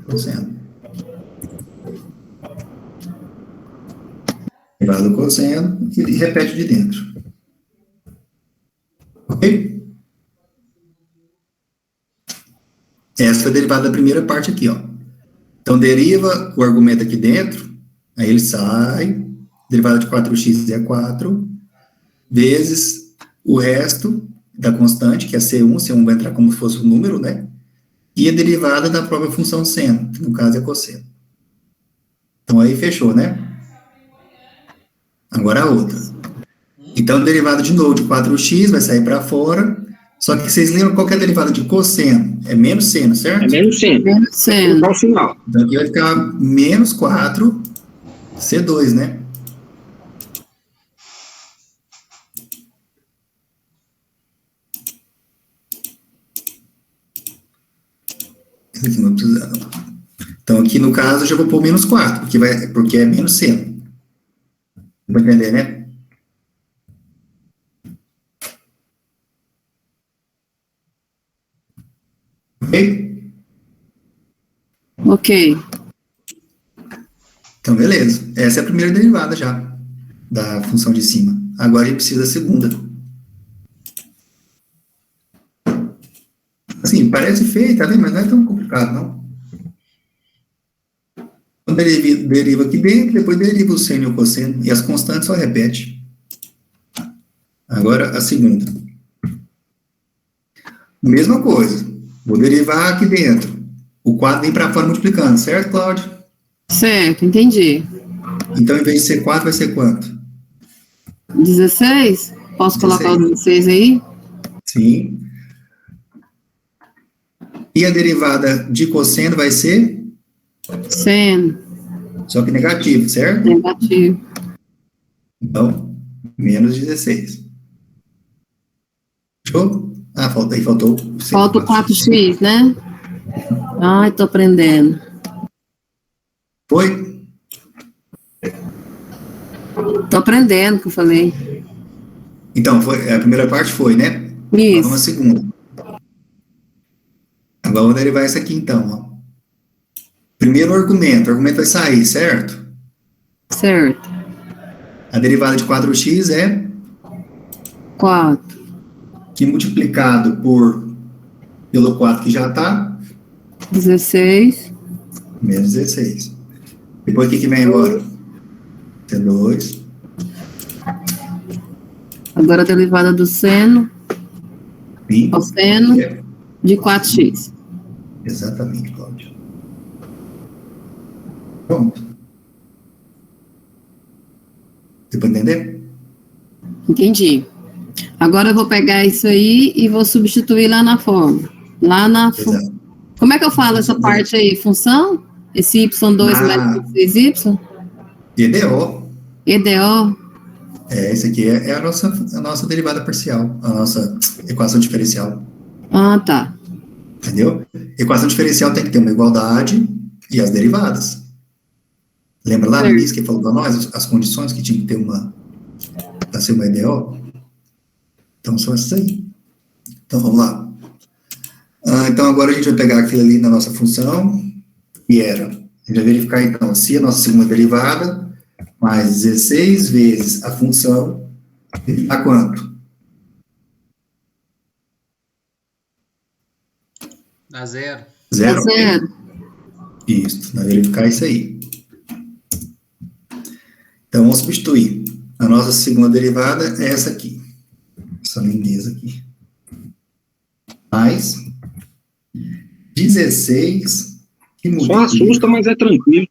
Cosseno. Derivada do cosseno e repete de dentro. Ok? Essa foi a derivada da primeira parte aqui, ó. Então, deriva o argumento aqui dentro, aí ele sai, derivada de 4x é 4, vezes o resto da constante, que é C1, C1 vai entrar como se fosse um número, né? E a derivada da própria função seno, que no caso é cosseno. Então, aí fechou, né? Agora a outra. Então, a derivada de novo de 4x vai sair para fora, só que vocês lembram qual que é a derivada de cosseno? É menos seno, certo? É menos seno. Menos seno. Qual o sinal? Então, aqui vai ficar menos 4 C2, né? Esse aqui não precisa, não. Então, aqui no caso, eu já vou pôr menos 4, porque é menos seno. Vou entender, né? Ok? Ok. Então, beleza. Essa é a primeira derivada já, da função de cima. Agora a gente precisa da segunda. Assim, parece feio, tá vendo? Mas não é tão complicado, não. Então, deriva aqui dentro, depois deriva o seno e o cosseno, e as constantes só repete. Agora, a segunda. Mesma coisa. Vou derivar aqui dentro. O 4 vem para fora multiplicando, certo, Cláudio? Certo, entendi. Então, em vez de ser 4, vai ser quanto? 16? Posso 16. colocar o 16 aí? Sim. E a derivada de cosseno vai ser? Seno. Só que negativo, certo? Negativo. Então, menos 16. Fechou? Ah, faltou. Falta o 4x, né? Ai, tô aprendendo. Foi? Tô aprendendo, que eu falei. Então, a primeira parte foi, né? Isso. Vamos à segunda. Agora vamos derivar essa aqui, então. Ó. Primeiro argumento. O argumento vai sair, certo? Certo. A derivada de 4x é 4. que multiplicado pelo 4 que já está, 16. menos 16. Depois o que vem agora? C2. Agora a derivada do seno, Sim. cosseno, de 4x. Exatamente, Cláudio. Pronto. Deu para entender? Entendi. Agora eu vou pegar isso aí e vou substituir lá na forma. Lá na... Exato. Como é que eu falo essa parte aí? Função? Esse y2 mais 6y? EDO. EDO? Esse aqui é a nossa derivada parcial, a nossa equação diferencial. Ah, tá. Entendeu? Equação diferencial tem que ter uma igualdade e as derivadas. Lembra lá no início que falou para nós as condições que tinha que ter para ser uma EDO? Então, são essas aí. Então, vamos lá. Então, agora a gente vai pegar aquilo ali na nossa função, que era, a gente vai verificar, então, se a nossa segunda derivada, mais 16 vezes a função, dá quanto? Dá 0. Zero? Zero. Isso, vai verificar isso aí. Então, vamos substituir. A nossa segunda derivada é essa aqui. Essa lindeza aqui. Mais 16 que muda. Só assusta, mas é tranquilo.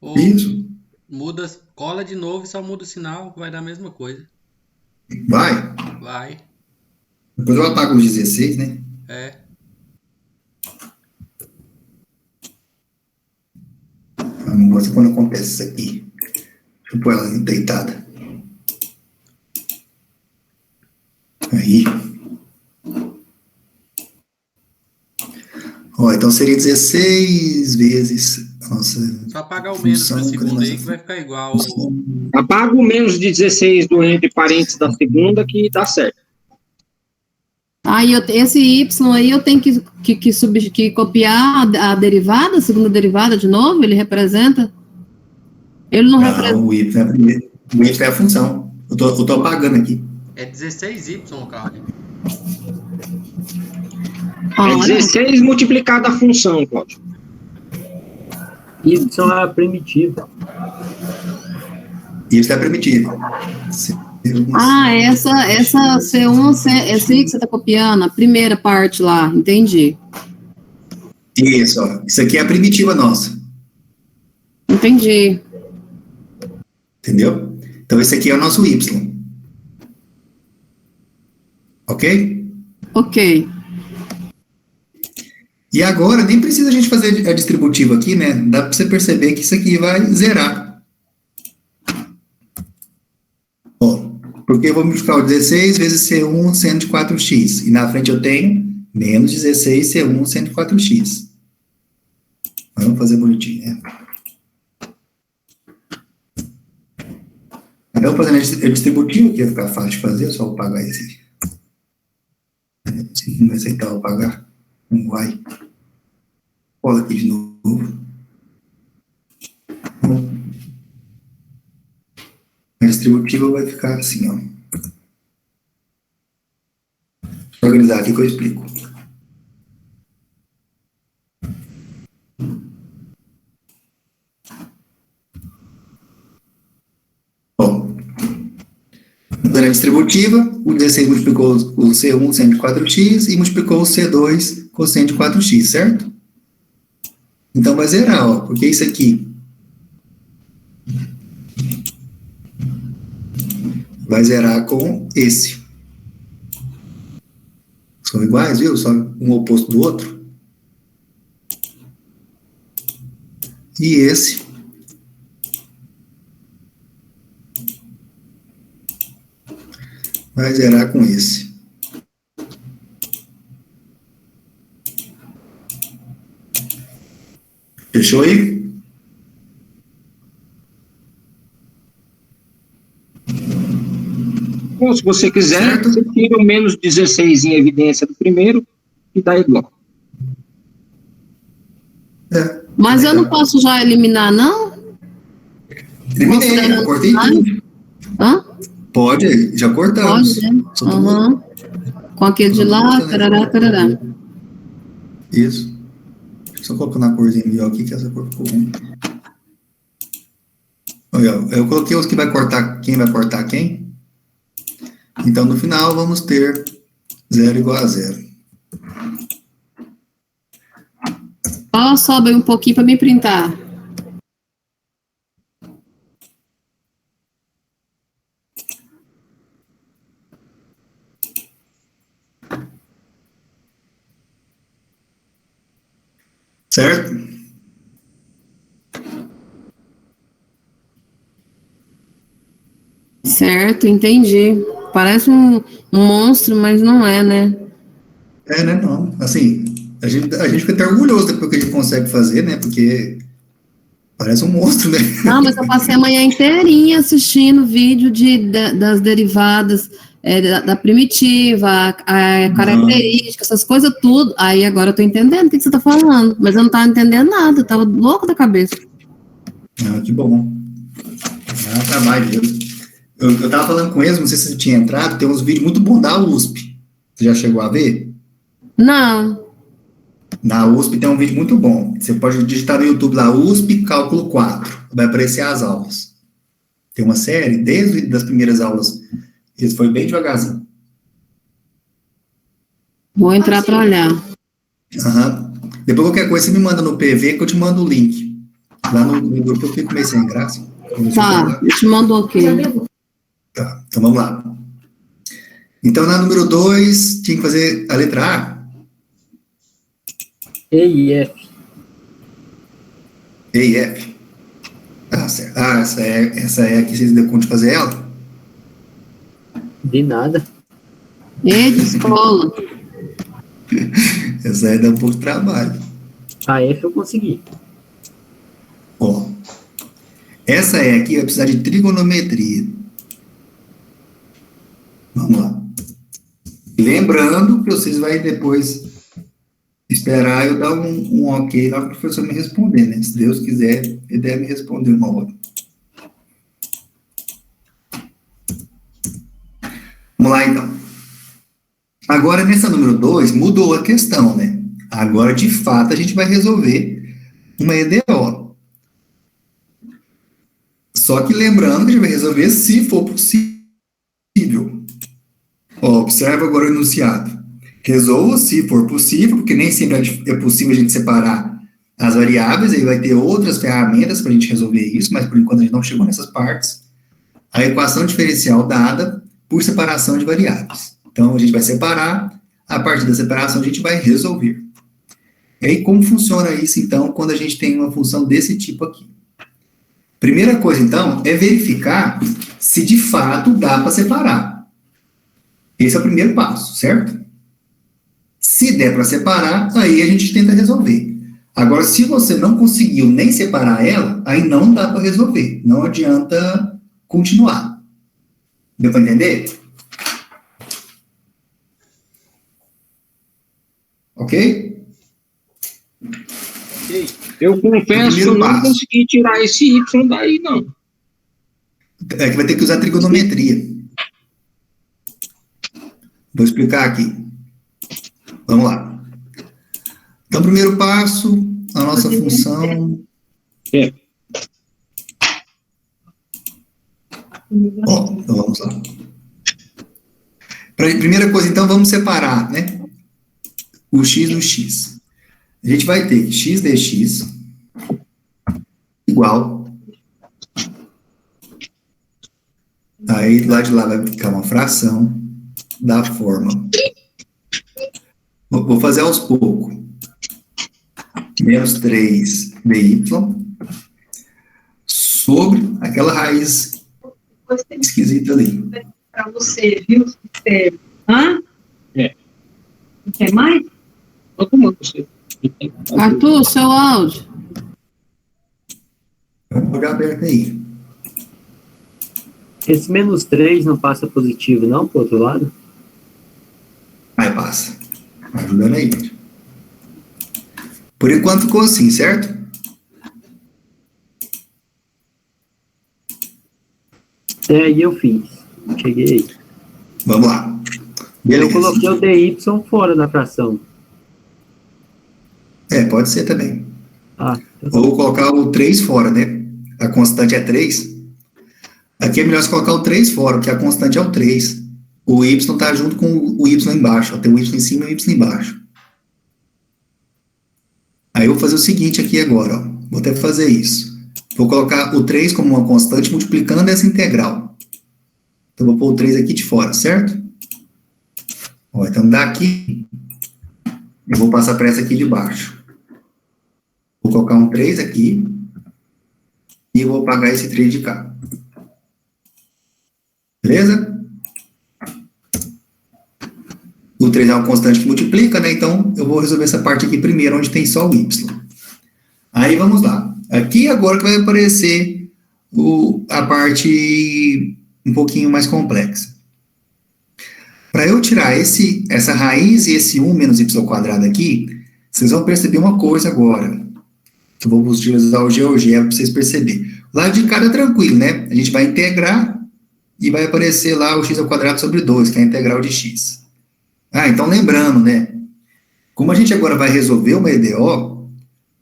Ou Isso. muda, cola de novo e só muda o sinal, vai dar a mesma coisa. Vai. Vai. Depois eu apago os 16, né? É. Eu não gosto quando acontece isso aqui. Deixa eu pôr ela deitada. Aí. Ó, então seria 16 vezes a nossa Só apagar o menos função, para cadê segunda nossa aí que vai ficar igual. Apaga o menos de 16 do entre parênteses da segunda que dá certo. Aí esse Y aí eu tenho que copiar a derivada, a segunda derivada de novo? Ele representa? Ele não representa. O Y é a primeira. O Y é a função. Eu tô apagando aqui. É 16y, Cláudio. É 16 multiplicado a função, Cláudio. Y é a primitiva. Y é a primitiva. Essa C1, essa aí que você está copiando, a primeira parte lá, entendi. Isso, ó. Isso aqui é a primitiva nossa. Entendi. Entendeu? Então, esse aqui é o nosso Y. Ok? Ok. E agora, nem precisa a gente fazer a distributiva aqui, né? Dá para você perceber que isso aqui vai zerar. Ó, porque eu vou multiplicar o 16 vezes C1 seno de 4x. E na frente eu tenho menos 16 C1 seno de 4x. Vamos fazer bonitinho, né? Aí eu fazendo a distributiva, que ia ficar fácil de fazer, só vou pagar esse. Se não aceitar, eu vou pagar. Não vai. Cola aqui de novo. A distributiva vai ficar assim, ó. Deixa eu organizar aqui que eu explico. Bom, na distributiva, o 16 multiplicou o C1 seno de 4x e multiplicou o C2 cosseno de 4x, certo? Então vai zerar, ó, porque isso aqui vai zerar com esse. São iguais, viu? Só um oposto do outro. E esse vai zerar com esse. Fechou aí? Bom, se você quiser, Certo. você tira o menos 16 em evidência do primeiro e dá igual. É. Mas eu não posso já eliminar, não? Eliminei, eu cortei tudo. Hã? Pode, já cortamos. Pode, né? Só tô- Aham. Com aquele de lá, tarará, tarará. Isso. Só colocando a corzinha melhor aqui, que essa cor ficou ruim. Olha, eu coloquei os que vai cortar, quem vai cortar quem. Então, no final, vamos ter 0 igual a 0. Ó, sobe aí um pouquinho para me printar. Certo? Certo, entendi. Parece um monstro, mas não é, né? É, né? Não. Assim, a gente fica até orgulhoso depois que a gente consegue fazer, né? Porque parece um monstro, né? Não, mas eu passei a manhã inteirinha assistindo vídeo das derivadas, da primitiva, a característica, essas coisas tudo. Aí agora eu tô entendendo o que você tá falando, mas eu não tava entendendo nada, eu tava louco da cabeça. Ah, que bom. Ah, trabalho, viu? Eu tava falando com eles, não sei se você tinha entrado, tem uns vídeos muito bons da USP. Você já chegou a ver? Não. Na USP tem um vídeo muito bom. Você pode digitar no YouTube lá, USP Cálculo 4. Vai aparecer as aulas. Tem uma série, desde as primeiras aulas. Isso foi bem devagarzinho. Vou entrar para olhar. Aham. Depois qualquer coisa você me manda no PV que eu te mando o link. Lá no grupo eu fico meio sem graça. Tá, eu te mando ok. Tá, então vamos lá. Então, na número 2, tinha que fazer a letra A. E e F. E e F. Ah, certo. Ah, essa é a que vocês deu conta de fazer ela? De nada. E de escola. Essa aí dá um pouco de trabalho. A F eu consegui. Ó, essa é aqui, vai precisar de trigonometria. Vamos lá. Lembrando que vocês vai depois esperar eu dar um ok lá para o professor me responder, né? Se Deus quiser, ele deve me responder uma hora. Vamos lá, então. Agora, nessa número 2, mudou a questão, né? Agora, de fato, a gente vai resolver uma EDO. Só que lembrando que a gente vai resolver se for possível. Ó, observa agora o enunciado. Resolva se for possível, porque nem sempre é possível a gente separar as variáveis, aí vai ter outras ferramentas para a gente resolver isso, mas por enquanto a gente não chegou nessas partes. A equação diferencial dada por separação de variáveis. Então, a gente vai separar, a partir da separação a gente vai resolver. E aí, como funciona isso, então, quando a gente tem uma função desse tipo aqui? Primeira coisa, então, é verificar se de fato dá para separar. Esse é o primeiro passo, certo? Se der para separar, aí a gente tenta resolver. Agora, se você não conseguiu nem separar ela, aí não dá para resolver. Não adianta continuar. Deu para entender? Ok? Eu confesso que eu não consegui tirar esse Y daí, não. É que vai ter que usar trigonometria. Vou explicar aqui. Vamos lá. Então, primeiro passo, a nossa função... Ó, então vamos lá. Primeira coisa, então, vamos separar, né? O x do x. A gente vai ter x dx igual. Aí, do lado de lá vai ficar uma fração da forma. Vou fazer aos poucos. Menos 3dy sobre aquela raiz esquisita ali. Para você, viu? Você... Hã? É. Não quer mais? Arthur, seu áudio. Vamos olhar aberto aí. Esse menos 3 não passa positivo, não, pro outro lado? Aí passa. Ajudando aí, gente. Por enquanto ficou assim, certo? Até aí eu fiz. Cheguei aí. Vamos lá. Beleza. Eu coloquei o dy fora da fração. Pode ser também. Tá Ou colocar o 3 fora, né? A constante é 3. Aqui é melhor você colocar o 3 fora, porque a constante é o 3. O y está junto com o y embaixo. Ó, tem o y em cima e o y embaixo. Aí eu vou fazer o seguinte aqui agora. Ó. Vou até fazer isso. Vou colocar o 3 como uma constante multiplicando essa integral. Então, vou pôr o 3 aqui de fora, certo? Ó, então, daqui, eu vou passar para essa aqui de baixo. Vou colocar um 3 aqui. E eu vou apagar esse 3 de cá. Beleza? O 3 é uma constante que multiplica, né? Então, eu vou resolver essa parte aqui primeiro, onde tem só o y. Aí, vamos lá. Aqui, agora que vai aparecer a parte um pouquinho mais complexa. Para eu tirar essa raiz e esse 1 menos y² aqui, vocês vão perceber uma coisa agora. Eu vou utilizar o GeoGebra para vocês perceberem. O lado de cá é tranquilo, né? A gente vai integrar e vai aparecer lá o x² sobre 2, que é a integral de x. Então lembrando, né? Como a gente agora vai resolver uma EDO,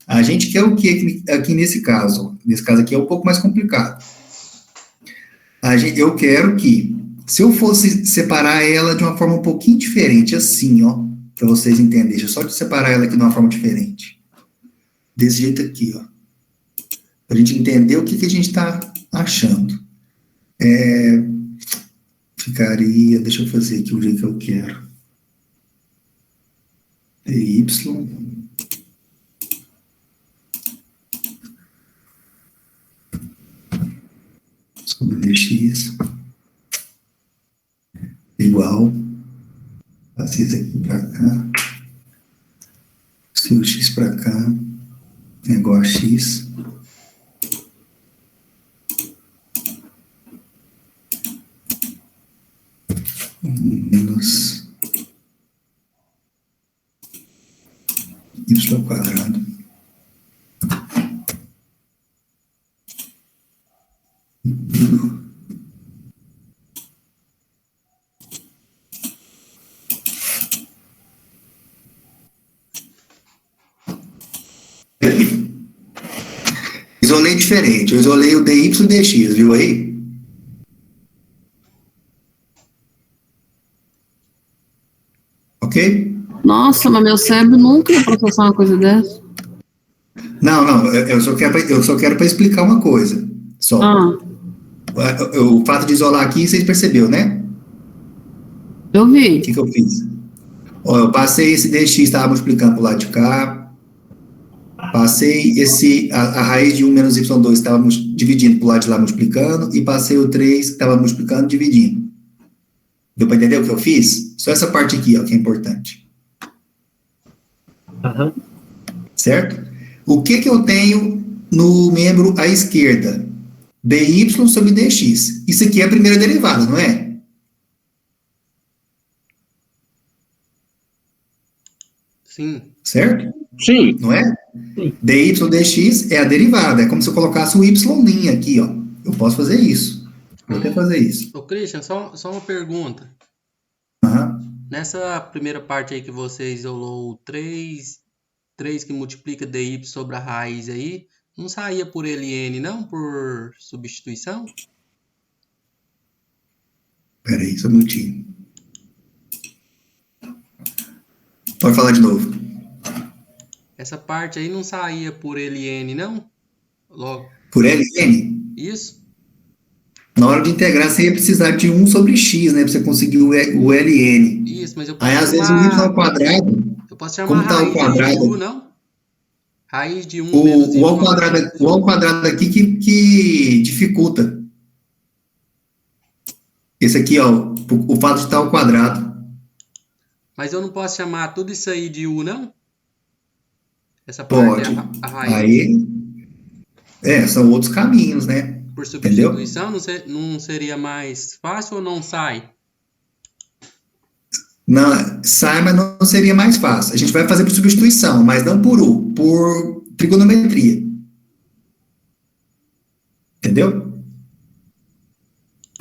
a gente quer o que aqui nesse caso? Nesse caso aqui é um pouco mais complicado. Eu quero que, se eu fosse separar ela de uma forma um pouquinho diferente, assim, ó, para vocês entenderem, deixa eu só separar ela aqui de uma forma diferente. Desse jeito aqui, ó. Para a gente entender o que a gente está achando. Ficaria, deixa eu fazer aqui o jeito que eu quero. dy sobre dx igual, passei isso aqui para cá, se o x para cá é igual a x, menos y ao quadrado. Isolei diferente. Eu isolei o dy e dx, viu aí? Ok? Nossa, mas meu cérebro nunca ia processar uma coisa dessa. Não, eu só quero para explicar uma coisa. Só. O fato de isolar aqui, vocês perceberam, né? Eu vi. O que eu fiz? Ó, eu passei esse dx, estava multiplicando para o lado de cá. Passei a raiz de 1 menos y2, estava dividindo para o lado de lá, multiplicando. E passei o 3, que estava multiplicando, dividindo. Deu para entender o que eu fiz? Só essa parte aqui, ó, que é importante. Aham. Certo? O que eu tenho no membro à esquerda? dy sobre dx. Isso aqui é a primeira derivada, não é? Sim. Certo? Sim. Não é? Sim. dy dx é a derivada. É como se eu colocasse o y' aqui, ó. Eu posso fazer isso. Vou até fazer isso. Ô, Christian, só uma pergunta. Aham. Nessa primeira parte aí que você isolou o 3 que multiplica dy sobre a raiz aí, não saía por ln, não? Por substituição? Espera aí, só um minutinho. Pode falar de novo. Essa parte aí não saía por ln, não? Logo. Por ln, Isso? na hora de integrar, você ia precisar de 1 sobre x, né? Para você conseguir o ln. Isso, mas eu posso Aí, às vezes, o y ao quadrado, eu posso chamar como tá raiz o quadrado? de u, não? Raiz de 1 menos o ao y. quadrado aqui que dificulta. Esse aqui, ó, o fato de estar ao quadrado. Mas eu não posso chamar tudo isso aí de u, não? Essa parte Pode. é a raiz. Aí, são outros caminhos, né? Por substituição, não seria mais fácil ou não sai? Não, sai, mas não seria mais fácil. A gente vai fazer por substituição, mas não por U, por trigonometria. Entendeu?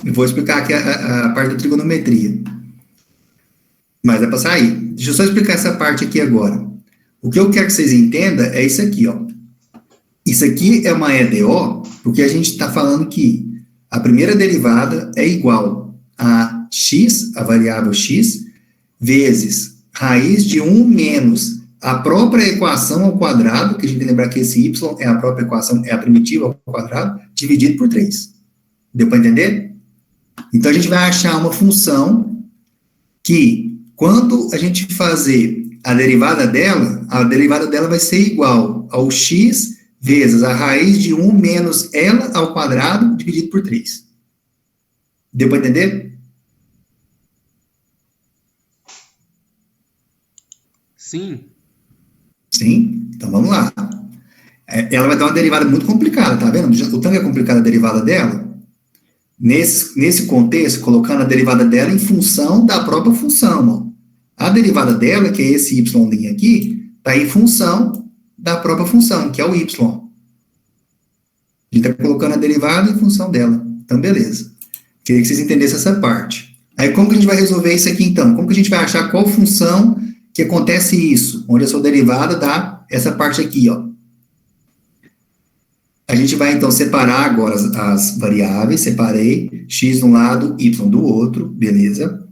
Eu vou explicar aqui a parte da trigonometria. Mas é para sair. Deixa eu só explicar essa parte aqui agora. O que eu quero que vocês entendam é isso aqui, ó. Isso aqui é uma EDO, porque a gente está falando que a primeira derivada é igual a x, a variável x, vezes raiz de 1 menos a própria equação ao quadrado, que a gente tem que lembrar que esse y é a própria equação, é a primitiva ao quadrado, dividido por 3. Deu para entender? Então, a gente vai achar uma função que, quando a gente fazer a derivada dela vai ser igual ao x vezes a raiz de 1 menos ela ao quadrado, dividido por 3. Deu para entender? Sim. Sim? Então, vamos lá. Ela vai dar uma derivada muito complicada, tá vendo? O tanto é complicada a derivada dela. Nesse contexto, colocando a derivada dela em função da própria função. Ó. A derivada dela, que é esse y' aqui, está em função da própria função, que é o y. A gente está colocando a derivada em função dela. Então, beleza. Queria que vocês entendessem essa parte. Aí, como que a gente vai resolver isso aqui, então? Como que a gente vai achar qual função que acontece isso? Onde a sua derivada dá essa parte aqui, ó. A gente vai, então, separar agora as variáveis. Separei x de um lado, y do outro. Beleza.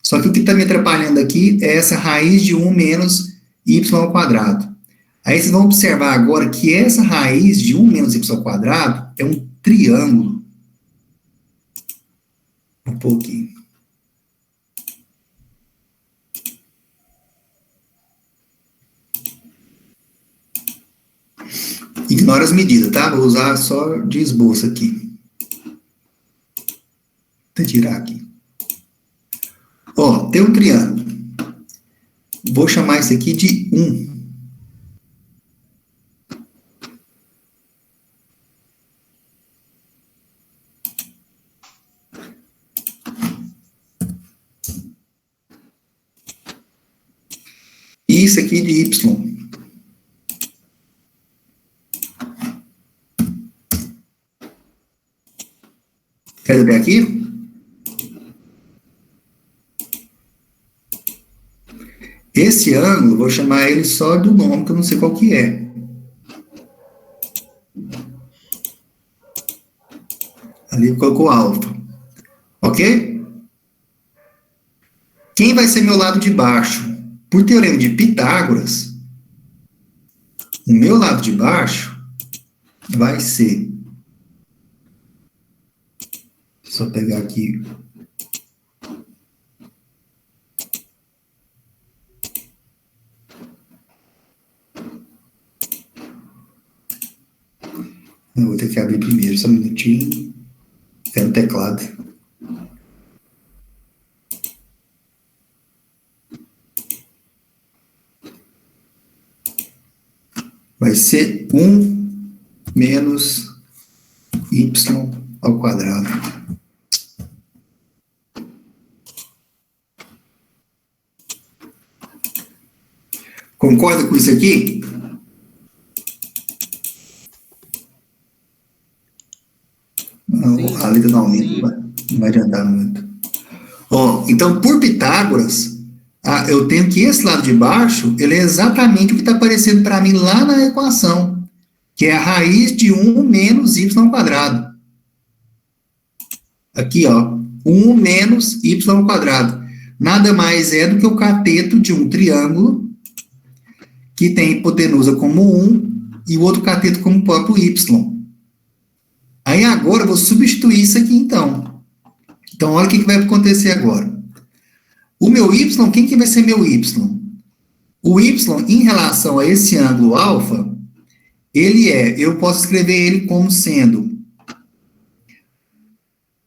Só que o que está me atrapalhando aqui é essa raiz de 1 menos y ao quadrado. Aí vocês vão observar agora que essa raiz de 1 menos y ao quadrado é um triângulo. Um pouquinho. Ignora as medidas, tá? Vou usar só de esboço aqui. Vou tirar aqui. Ó, tem um triângulo. Vou chamar isso aqui de 1. E isso aqui de y. Quer até aqui? Esse ângulo, vou chamar ele só do nome, que eu não sei qual que é. Ali colocou alfa. Ok? Quem vai ser meu lado de baixo? Por teorema de Pitágoras, o meu lado de baixo vai ser... Só pegar aqui... Eu vou ter que abrir primeiro, só um minutinho. É o teclado. Vai ser 1 menos y ao quadrado. Concorda com isso aqui? Não, a letra não aumenta, não vai adiantar muito. Ó, então, por Pitágoras, eu tenho que esse lado de baixo, ele é exatamente o que está aparecendo para mim lá na equação, que é a raiz de 1 menos y ao quadrado. Aqui, ó, 1 menos y ao quadrado. Nada mais é do que o cateto de um triângulo que tem hipotenusa como 1 e o outro cateto como o próprio y. Aí agora eu vou substituir isso aqui, então. Então, olha o que vai acontecer agora. O meu y, quem que vai ser meu y? O y, em relação a esse ângulo alfa, eu posso escrever ele como sendo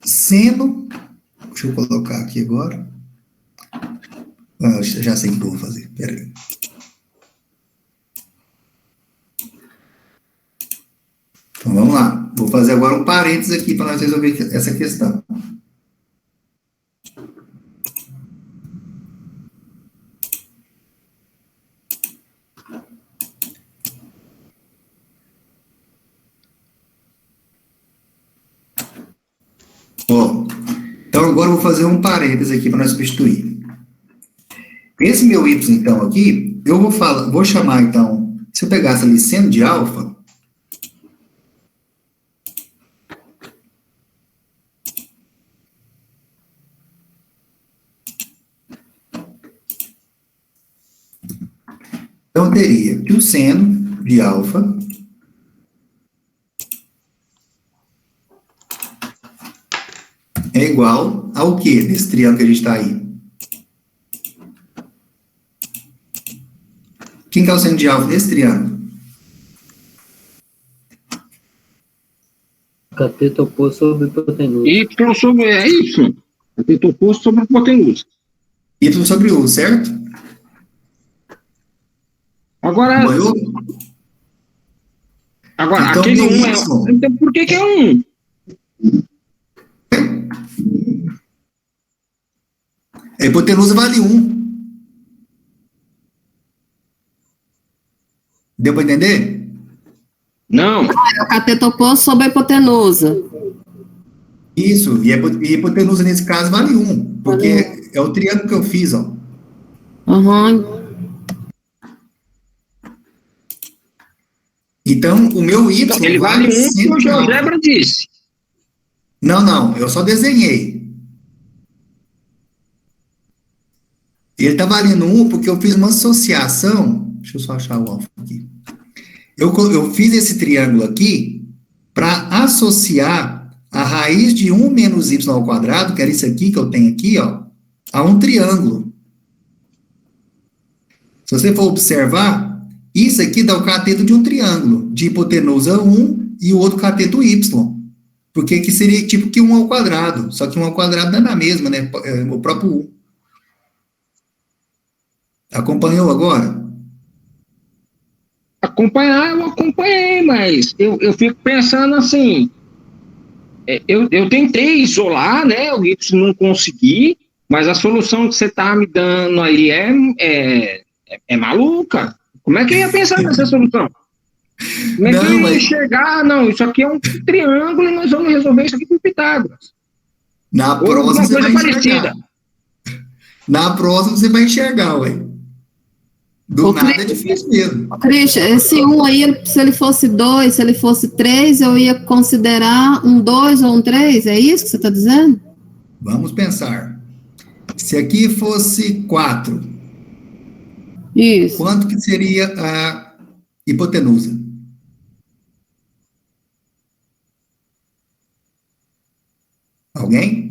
seno, deixa eu colocar aqui agora. Já sei o que eu vou fazer, peraí. Então, vamos lá. Vou fazer agora um parênteses aqui para nós resolver essa questão. Ó, então agora eu vou fazer um parênteses aqui para nós substituir. Esse meu y, então, aqui, eu vou chamar, então, se eu pegasse ali seno de alfa, então, eu teria que o seno de alfa é igual ao quê? Nesse triângulo que a gente está aí. Quem que é o seno de alfa nesse triângulo? Cateto oposto sobre hipotenusa. Y sobre Y. Cateto oposto sobre hipotenusa. Y sobre U, certo? Agora, Banhou? Então, aquele meu 1 y. Então, por que é 1? A hipotenusa vale 1. Deu para entender? Não. É o cateto oposto sobre a hipotenusa. Isso, e a hipotenusa nesse caso vale 1, porque é o triângulo que eu fiz, ó. Uhum. Então, o meu y Ele vale 1 que o sempre GeoGebra disse. Não, eu só desenhei. Ele está valendo 1 porque eu fiz uma associação. Deixa eu só achar o alfa aqui. Eu fiz esse triângulo aqui para associar a raiz de 1 menos y ao quadrado, que era isso aqui que eu tenho aqui, ó, a um triângulo. Se você for observar, isso aqui dá o cateto de um triângulo, de hipotenusa 1 e o outro cateto y. Porque aqui seria tipo que 1 ao quadrado, só que 1 ao quadrado não é na mesma, né? É o próprio 1. Acompanhou agora? Eu acompanhei, mas eu fico pensando assim, eu tentei isolar, né, o Y não consegui, mas a solução que você está me dando aí é maluca. Como é que eu ia pensar nessa solução? Como é que eu ia enxergar? Não, isso aqui é um triângulo e nós vamos resolver isso aqui por Pitágoras. Na Ou próxima alguma você vai coisa enxergar. parecida. Na próxima você vai enxergar, ué. Do nada é difícil mesmo. Christian, esse 1 aí, se ele fosse 2, se ele fosse 3, eu ia considerar um 2 ou um 3, é isso que você está dizendo? Vamos pensar. Se aqui fosse 4, Isso. quanto que seria a hipotenusa? Alguém?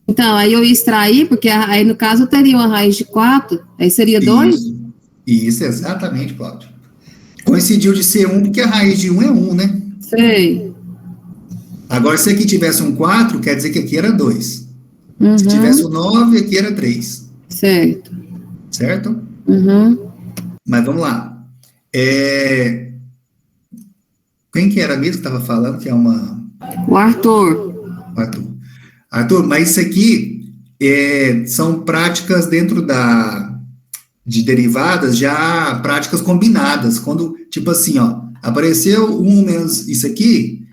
Então, aí eu ia extrair, porque aí no caso eu teria uma raiz de 4, aí seria 2? Isso, exatamente, Cláudio. Coincidiu de ser 1, porque a raiz de 1 é 1, né? Sei. Agora, se aqui tivesse um 4, quer dizer que aqui era 2. Uhum. Se tivesse um 9, aqui era 3. Certo. Certo? Uhum. Mas vamos lá. Quem que era mesmo que estava falando que é uma... O Arthur. Arthur, mas isso aqui são práticas dentro de derivadas, já práticas combinadas. Quando, tipo assim, ó, apareceu 1 menos isso aqui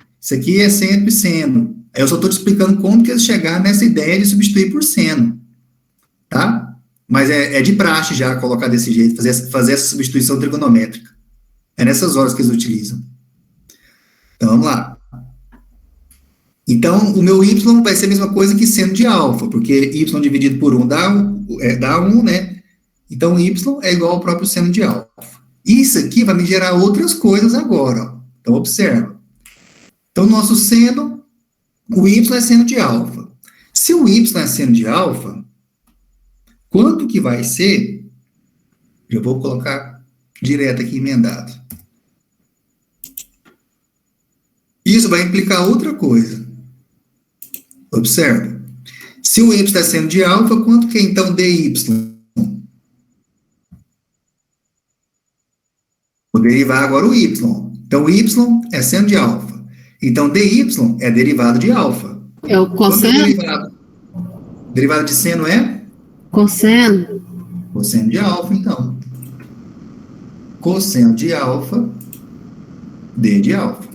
é sempre seno. Aí eu só estou te explicando como que eles chegaram nessa ideia de substituir por seno, tá? Mas é de praxe já colocar desse jeito, fazer essa substituição trigonométrica. É nessas horas que eles utilizam. Então, vamos lá. Então, o meu y vai ser a mesma coisa que seno de alfa, porque y dividido por 1 dá 1, né? Então, y é igual ao próprio seno de alfa. Isso aqui vai me gerar outras coisas agora, ó. Então, observa. Então, nosso seno, o y é seno de alfa. Se o y é seno de alfa, quanto que vai ser? Eu vou colocar direto aqui, emendado. Isso vai implicar outra coisa. Observa. Se o y é seno de alfa, quanto que é então dy? Vou derivar agora o y. Então, o y é seno de alfa. Então, dy é derivado de alfa. É o cosseno? Derivado de seno é? Cosseno. Cosseno de alfa, então. Cosseno de alfa, d de alfa.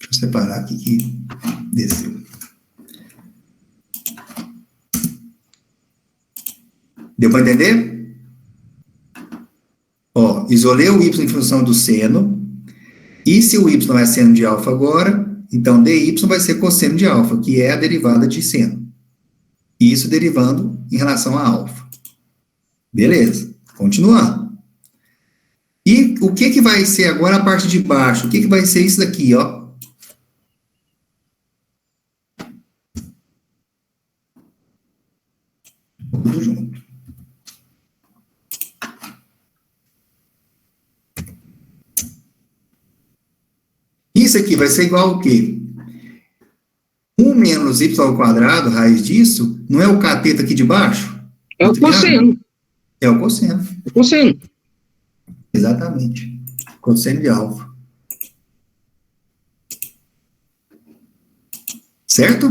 Deixa eu separar aqui que desceu. Deu para entender? Ó, isolei o y em função do seno. E se o y é seno de alfa agora, então dy vai ser cosseno de alfa, que é a derivada de seno. Isso derivando em relação a alfa. Beleza. Continuando. E o que vai ser agora a parte de baixo? O que vai ser isso daqui, ó? Tudo junto. Isso aqui vai ser igual ao quê? 1 menos y ao quadrado, raiz disso, não é o cateto aqui de baixo? É o cosseno. É o cosseno. O cosseno. Exatamente. Cosseno de alfa. Certo?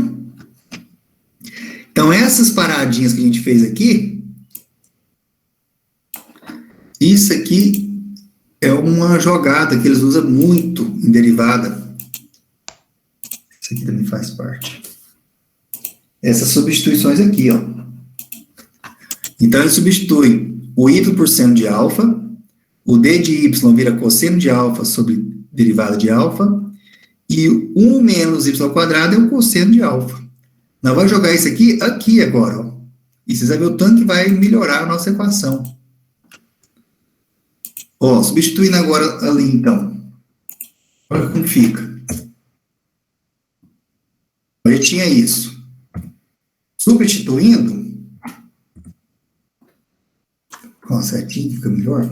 Então, essas paradinhas que a gente fez aqui, isso aqui é uma jogada que eles usam muito em derivada. Isso aqui também faz parte. Essas substituições aqui, ó. Então, ele substitui o y por seno de alfa, o d de y vira cosseno de alfa sobre derivada de alfa, e 1 menos y ao quadrado é o cosseno de alfa. Nós vamos jogar isso aqui agora, ó. E vocês vão ver o tanto que vai melhorar a nossa equação. Ó, substituindo agora ali, então. Olha como fica. Eu já tinha isso. Substituindo, ó, certinho, fica melhor.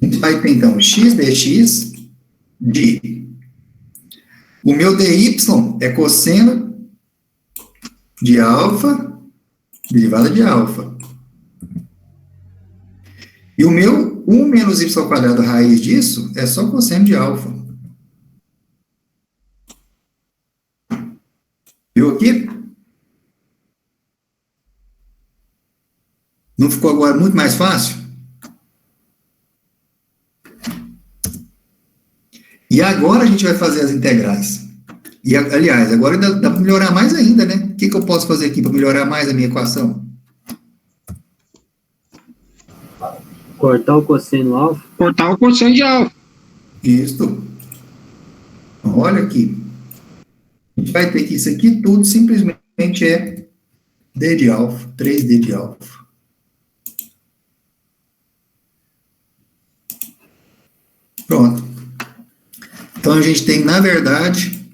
A gente vai ter, então, x dx de... O meu dy é cosseno de alfa, derivada de alfa. E o meu 1 menos y ao quadrado raiz disso é só cosseno de alfa. Viu aqui? Não ficou agora muito mais fácil? E agora a gente vai fazer as integrais. E, aliás, agora dá para melhorar mais ainda, né? O que eu posso fazer aqui para melhorar mais a minha equação? Cortar o cosseno alfa. Cortar o cosseno de alfa. Isso. Olha aqui. A gente vai ter que isso aqui tudo simplesmente é d de alfa, 3d de alfa. Pronto. Então, a gente tem, na verdade,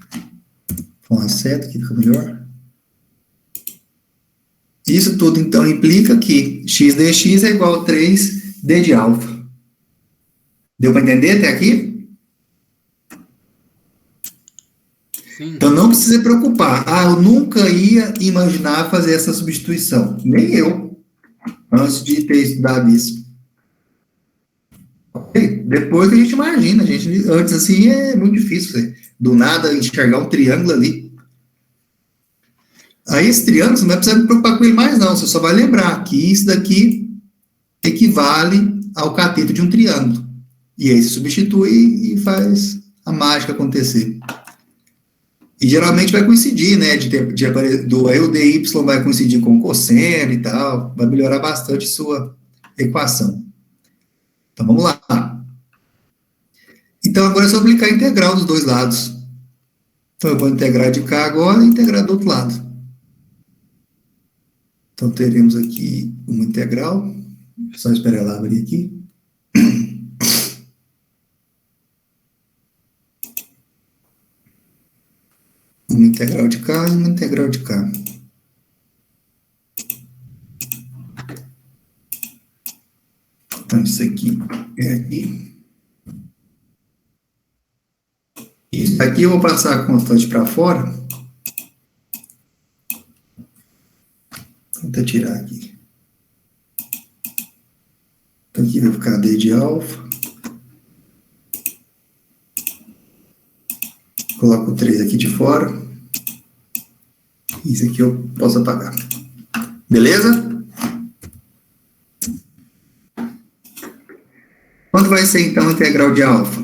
com a seta aqui fica melhor. Isso tudo, então, implica que x dx é igual a 3d de alfa. Deu para entender até aqui? Sim. Então, não precisa se preocupar. Eu nunca ia imaginar fazer essa substituição. Nem eu, antes de ter estudado isso. Ok? Depois que a gente imagina. Antes, assim, é muito difícil. Do nada, enxergar um triângulo ali. Aí, esse triângulo, você não vai precisar se preocupar com ele mais, não. Você só vai lembrar que isso daqui equivale ao cateto de um triângulo. E aí, você substitui e faz a mágica acontecer. E geralmente vai coincidir, né? Aí o dy vai coincidir com o cosseno e tal. Vai melhorar bastante sua equação. Então, vamos lá. Então, agora é só aplicar a integral dos dois lados. Então, eu vou integrar de cá agora e integrar do outro lado. Então, teremos aqui uma integral. Só esperar ela abrir aqui. Uma integral de cá e uma integral de cá. Então, isso aqui é aqui. Isso aqui eu vou passar a constante para fora. Vou tirar aqui. Então, aqui vai ficar d de alfa. Coloco o 3 aqui de fora. Isso aqui eu posso apagar. Beleza? Quanto vai ser, então, a integral de alfa?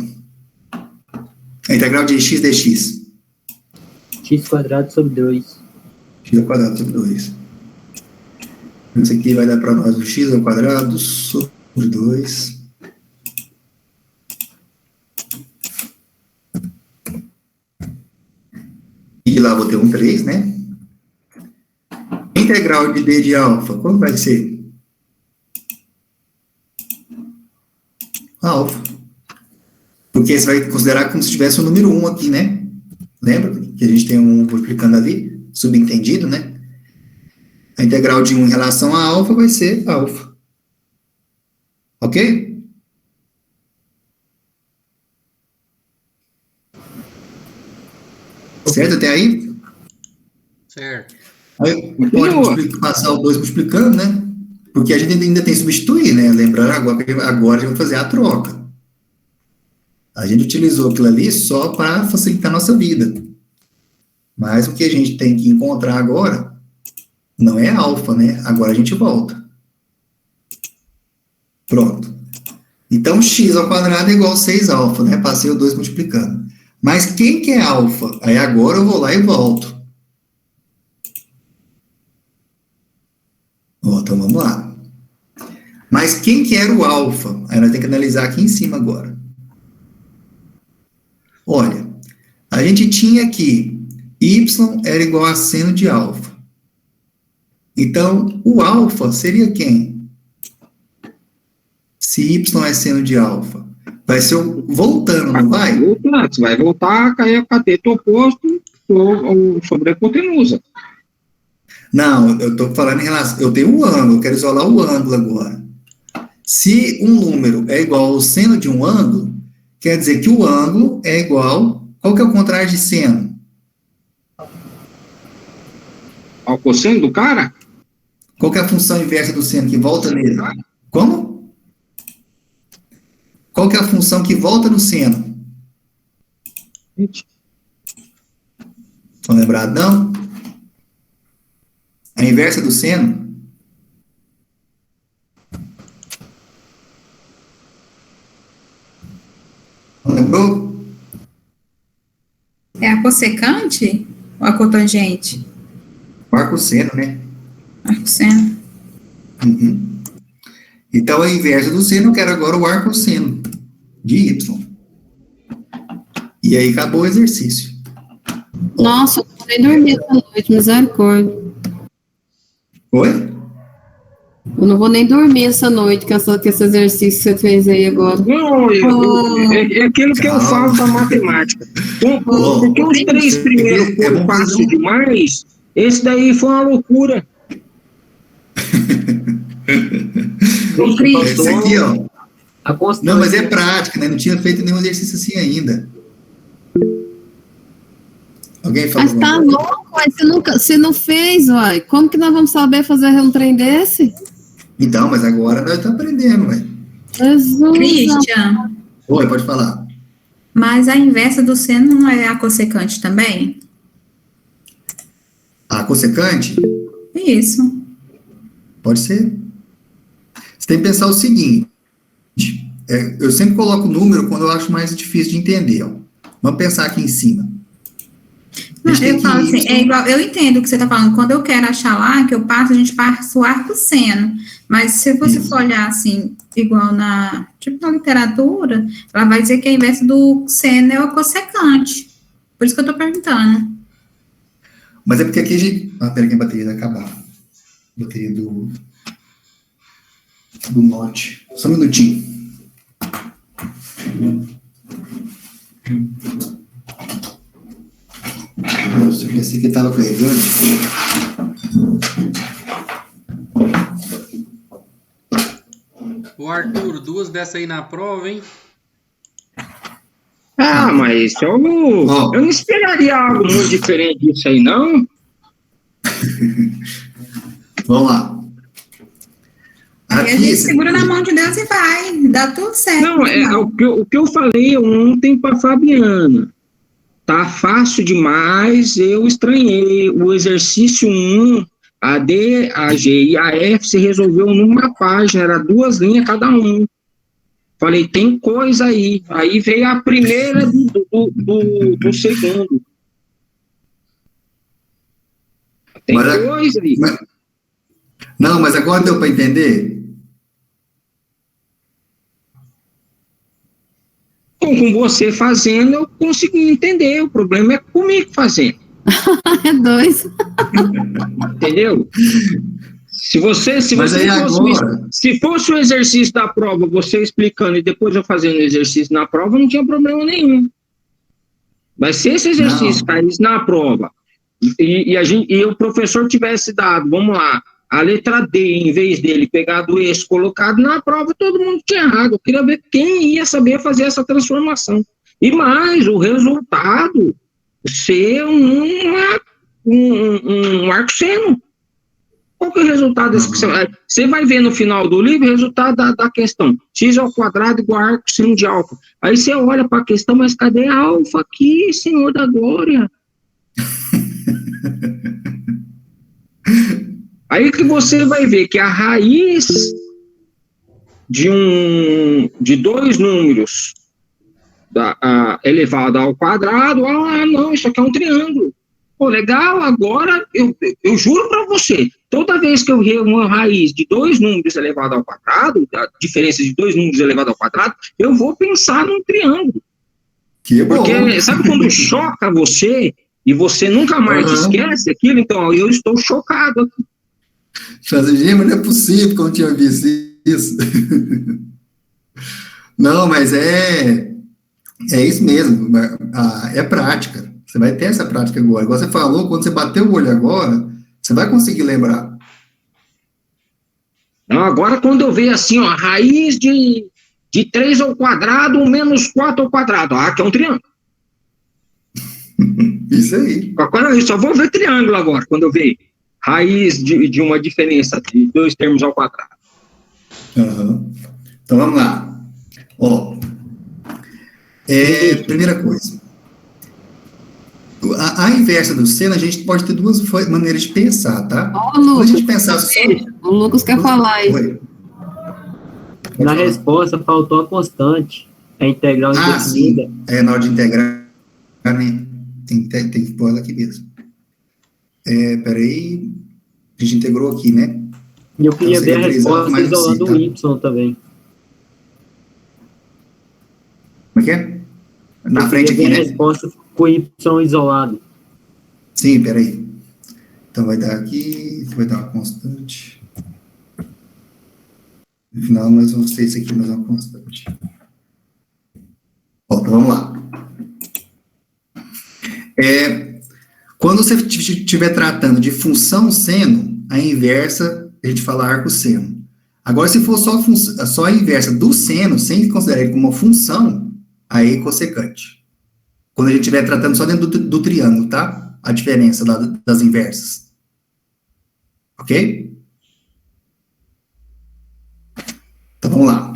A integral de x dx? X quadrado sobre 2. X ao quadrado sobre 2. Isso aqui vai dar para nós o x ao quadrado sobre 2. E lá vou ter um 3, né? Integral de d de alfa, quanto vai ser? Alfa. Porque você vai considerar como se tivesse o número 1 aqui, né? Lembra que a gente tem um multiplicando ali, subentendido, né? A integral de 1 em relação a alfa vai ser alfa. Ok? Certo até aí? Certo. Aí pode passar o 2 multiplicando, né? Porque a gente ainda tem que substituir, né? Lembrando agora a gente vai fazer a troca. A gente utilizou aquilo ali só para facilitar a nossa vida. Mas o que a gente tem que encontrar agora não é alfa, né? Agora a gente volta. Pronto. Então, x ao quadrado é igual a 6 alfa, né? Passei o 2 multiplicando. Mas quem que é alfa? Aí agora eu vou lá e volto. Então, vamos lá. Mas quem que era o alfa? Aí nós temos que analisar aqui em cima agora. Olha, a gente tinha aqui y era igual a seno de alfa. Então, o alfa seria quem? Se y é seno de alfa. Vai ser voltando, não vai? Você vai voltar a cair o cateto oposto sobre a hipotenusa. Não, eu estou falando em relação... Eu tenho um ângulo, eu quero isolar o ângulo agora. Se um número é igual ao seno de um ângulo, quer dizer que o ângulo é igual... Qual que é o contrário de seno? Ao cosseno do cara? Qual que é a função inversa do seno que volta nele? Como? Qual que é a função que volta no seno? Estão lembrados, não? A inversa do seno? Não lembrou? cossecante ou a cotangente? O arco-seno, né? Arco-seno. Uhum. Então, ao invés do seno, eu quero agora o arco-seno de Y. E aí acabou o exercício. Nossa, eu não vou nem dormir essa noite, misericórdia. Oi? Eu não vou nem dormir essa noite com esse exercício que você fez aí agora. Não, é aquilo que eu falo da matemática. Porque os 3 primeiros foram fáceis demais, esse daí foi uma loucura. Esse aqui, ó. A constante. Não, mas é prática, né? Não tinha feito nenhum exercício assim ainda. Alguém falou? Mas tá louco, mas você não fez, uai. Como que nós vamos saber fazer um trem desse? Então, mas agora nós estamos aprendendo, ué. Jesus. Christian, Oi, pode falar. mas a inversa do seno não é a cossecante também? A cossecante? Isso. Pode ser. Você tem que pensar o seguinte. Eu sempre coloco o número quando eu acho mais difícil de entender, ó. Vamos pensar aqui em cima. Não, eu falo assim, é igual, eu entendo o que você está falando. Quando eu quero achar lá, que eu passo, a gente passa o arco-seno. Mas se você for olhar assim, igual na literatura, ela vai dizer que a inversa do seno é o cossecante. Por isso que eu estou perguntando. Mas é porque aqui a gente... peraí que a bateria vai acabar. Bateria do Note. Só um minutinho. Nossa, eu pensei que estava carregando. Ô, Arthur, 2 dessas aí na prova, hein? Ah, mas eu não esperaria algo muito diferente disso aí, não. Vamos lá. Aí a gente segura na mão de Deus e vai, dá tudo certo. Não, o que eu falei ontem para Fabiana. Tá fácil demais, eu estranhei. O exercício 1, a D, a G e a F se resolveu numa página, era 2 linhas cada um. Falei, tem coisa aí. Aí veio a primeira do segundo. Tem coisa aí. Não, mas agora deu para entender? Com você fazendo, eu consegui entender. O problema é comigo fazendo. É 2. Entendeu? Se fosse o exercício da prova, você explicando e depois eu fazendo o exercício na prova, não tinha problema nenhum. Mas se esse exercício caísse na prova e o professor tivesse dado, vamos lá, a letra D, em vez dele pegar do eixo colocado na prova, todo mundo tinha errado. Eu queria ver quem ia saber fazer essa transformação. E mais, o resultado ser um arco-seno. Qual que é o resultado desse que você vai ver no final do livro o resultado da questão. X ao quadrado igual a arco-seno de alfa. Aí você olha para a questão, mas cadê a alfa aqui, Senhor da Glória? Aí que você vai ver que a raiz de 2 números elevado ao quadrado, não, isso aqui é um triângulo. Pô, legal, agora eu juro para você, toda vez que eu ver uma raiz de 2 números elevado ao quadrado, a diferença de 2 números elevado ao quadrado, eu vou pensar num triângulo. Porque sabe quando choca você e você nunca mais esquece aquilo? Então, eu estou chocado aqui. Mas não é possível que eu não tinha visto isso. Não, mas é isso mesmo. É prática. Você vai ter essa prática agora. Igual você falou, quando você bater o olho agora, você vai conseguir lembrar. Não, agora quando eu ver assim, ó, a raiz de 3 ao quadrado ou menos 4 ao quadrado, que é um triângulo. Isso aí. Agora eu só vou ver triângulo agora, quando eu ver raiz de uma diferença de 2 termos ao quadrado. Uhum. Então vamos lá. Primeira coisa. A inversa do seno, a gente pode ter 2 maneiras de pensar, tá? Lucas, a gente pensar o Lucas quer falar aí. Na resposta, faltou a constante. A integral indefinida. Sim. Na hora de integrar, né? Tem que pôr ela aqui mesmo. Peraí, a gente integrou aqui, né? E eu queria Então, ver a seria 3A resposta mais isolando tá? o Y também. Como é que é? Na Eu frente queria aqui, ver a né? resposta com o Y isolado. Sim, peraí. Então vai dar aqui vai dar uma constante. No final, nós vamos ter isso aqui mais uma constante. Ó, então vamos lá. Quando você estiver tratando de função seno, a inversa, a gente fala arco seno. Agora, se for só a inversa do seno, sem considerar ele como uma função, aí é cossecante. Quando a gente estiver tratando só dentro do triângulo, tá? A diferença das inversas. Ok? Então, vamos lá.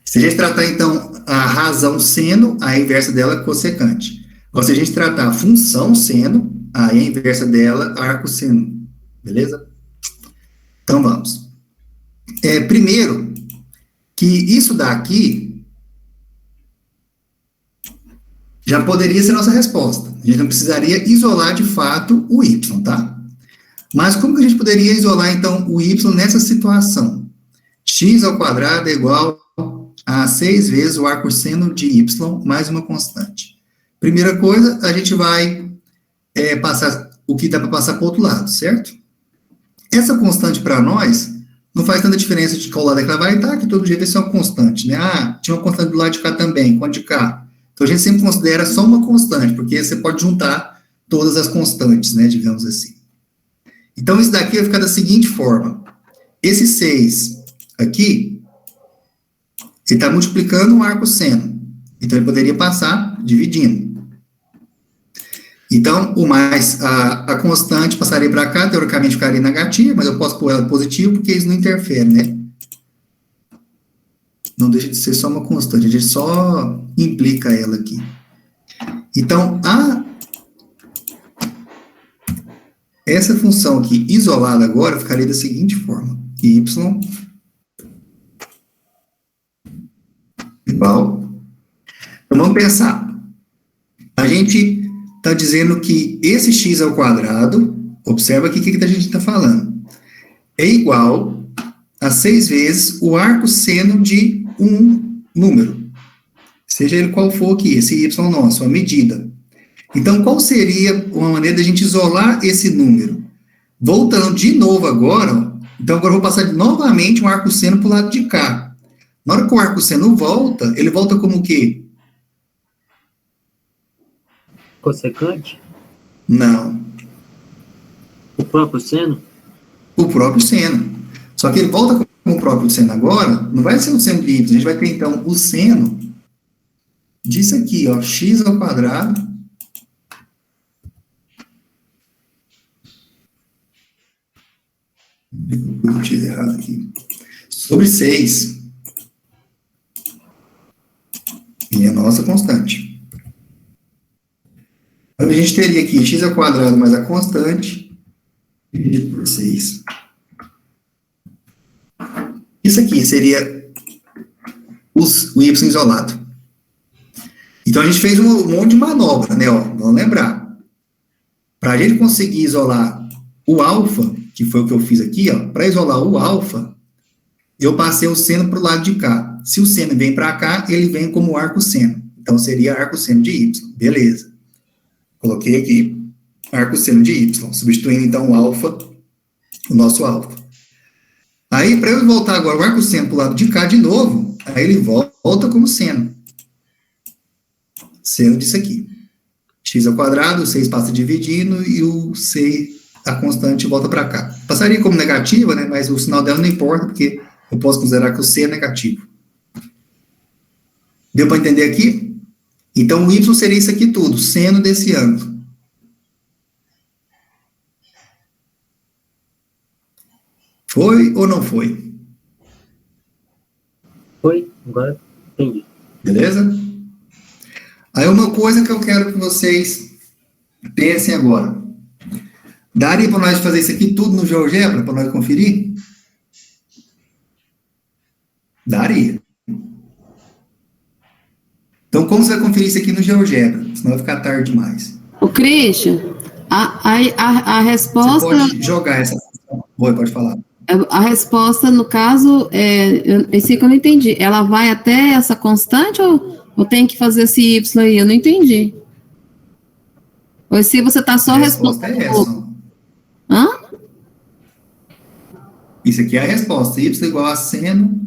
Se a gente tratar, então, a razão seno, a inversa dela é cossecante. Agora, se a gente tratar a função seno, aí a inversa dela é arco seno. Beleza? Então, vamos. Primeiro, que isso daqui já poderia ser nossa resposta. A gente não precisaria isolar, de fato, o y, tá? Mas como que a gente poderia isolar, então, o y nessa situação? X ao quadrado é igual a 6 vezes o arco seno de y mais uma constante. Primeira coisa, a gente vai passar o que dá para passar para o outro lado, certo? Essa constante para nós não faz tanta diferença de qual lado é que ela vai estar, que todo jeito vai ser uma constante, né? Ah, tinha uma constante do lado de cá também, quanto de cá? Então a gente sempre considera só uma constante, porque você pode juntar todas as constantes, né, digamos assim. Então isso daqui vai ficar da seguinte forma. Esse 6 aqui, ele está multiplicando um arco seno. Então ele poderia passar dividindo. Então, a constante passaria para cá, teoricamente ficaria negativa, mas eu posso pôr ela positiva, porque isso não interfere, né? Não deixa de ser só uma constante, a gente só implica ela aqui. Então, essa função aqui, isolada agora, ficaria da seguinte forma. Y igual. Então, vamos pensar. A gente está dizendo que esse x ao quadrado, observa aqui o que a gente está falando, é igual a 6 vezes o arco seno de um número, seja ele qual for aqui, esse y nosso, a medida. Então, qual seria uma maneira de a gente isolar esse número? Voltando de novo agora, então agora eu vou passar novamente um arco seno para o lado de cá. Na hora que o arco seno volta, ele volta como o quê? Cossecante? Não. O próprio seno? O próprio seno. Só que ele volta com o próprio seno agora, não vai ser o seno de y, a gente vai ter, então, o seno disso aqui, ó, x ao quadrado eu fiz errado aqui, sobre 6, e a nossa constante. Então, a gente teria aqui x ao quadrado mais a constante, dividido por 6. Isso aqui seria o y isolado. Então, a gente fez um monte de manobra, né? Ó, vamos lembrar. Para a gente conseguir isolar o alfa, que foi o que eu fiz aqui, ó, para isolar o alfa, eu passei o seno para o lado de cá. Se o seno vem para cá, ele vem como arco seno. Então, seria arco seno de y. Beleza. Coloquei aqui arco seno de y, substituindo, então, o alfa, o nosso alfa. Aí, para eu voltar agora o arco seno para o lado de cá de novo, aí ele volta como seno. Seno disso aqui. X ao quadrado, 6 passa dividindo, e o 6, a constante, volta para cá. Passaria como negativa, né, mas o sinal dela não importa, porque eu posso considerar que o C é negativo. Deu para entender aqui? Então, o y seria isso aqui tudo, seno desse ângulo. Foi ou não foi? Foi, agora entendi. Beleza? Aí uma coisa que eu quero que vocês pensem agora. Daria para nós fazer isso aqui tudo no GeoGebra, para nós conferir? Daria. Então, como você vai conferir isso aqui no GeoGebra? Senão vai ficar tarde demais. O Christian, a resposta... Você pode jogar essa função. Pode falar. A resposta, no caso, esse que eu não entendi. Ela vai até essa constante ou tem que fazer esse Y aí? Eu não entendi. Ou se você está só respondendo... A resposta é essa. Hã? Isso aqui é a resposta. Y igual a seno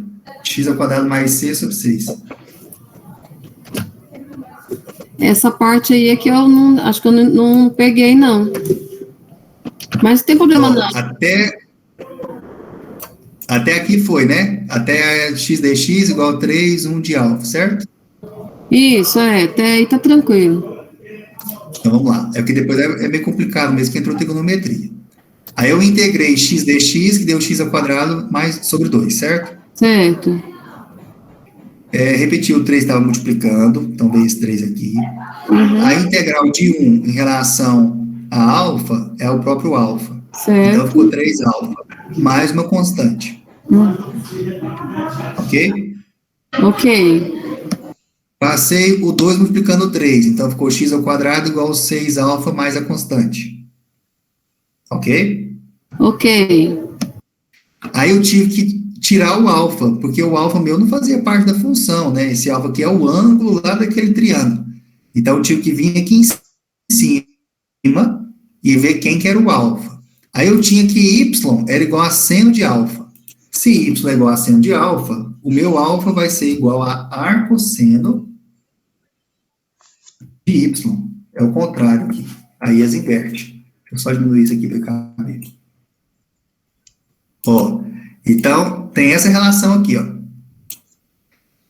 x ao quadrado mais c sobre 6. Essa parte aí é que eu não... Acho que eu não peguei, não. Mas não tem problema, não. Até aqui foi, né? Até x dx igual a 3, 1 de alfa, certo? Isso, até aí tá tranquilo. Então, vamos lá. É porque depois é meio complicado mesmo, que entrou trigonometria. Aí eu integrei x dx, que deu x ao quadrado, mais sobre 2, certo? Certo. Repetir, o 3 estava multiplicando, então veio esse 3 aqui. Uhum. A integral de 1 em relação a alfa é o próprio alfa. Certo. Então ficou 3 alfa, mais uma constante. Ok? Ok. Passei o 2 multiplicando o 3, então ficou x ao quadrado igual a 6 alfa mais a constante. Ok? Ok. Aí eu tive que tirar o alfa, porque o alfa meu não fazia parte da função, né? Esse alfa aqui é o ângulo lá daquele triângulo. Então eu tive que vir aqui em cima e ver quem que era o alfa. Aí eu tinha que y era igual a seno de alfa. Se y é igual a seno de alfa, o meu alfa vai ser igual a arcosseno de y. É o contrário aqui. Aí as inverte. Deixa eu só diminuir isso aqui para caber. Ó, então, tem essa relação aqui, ó.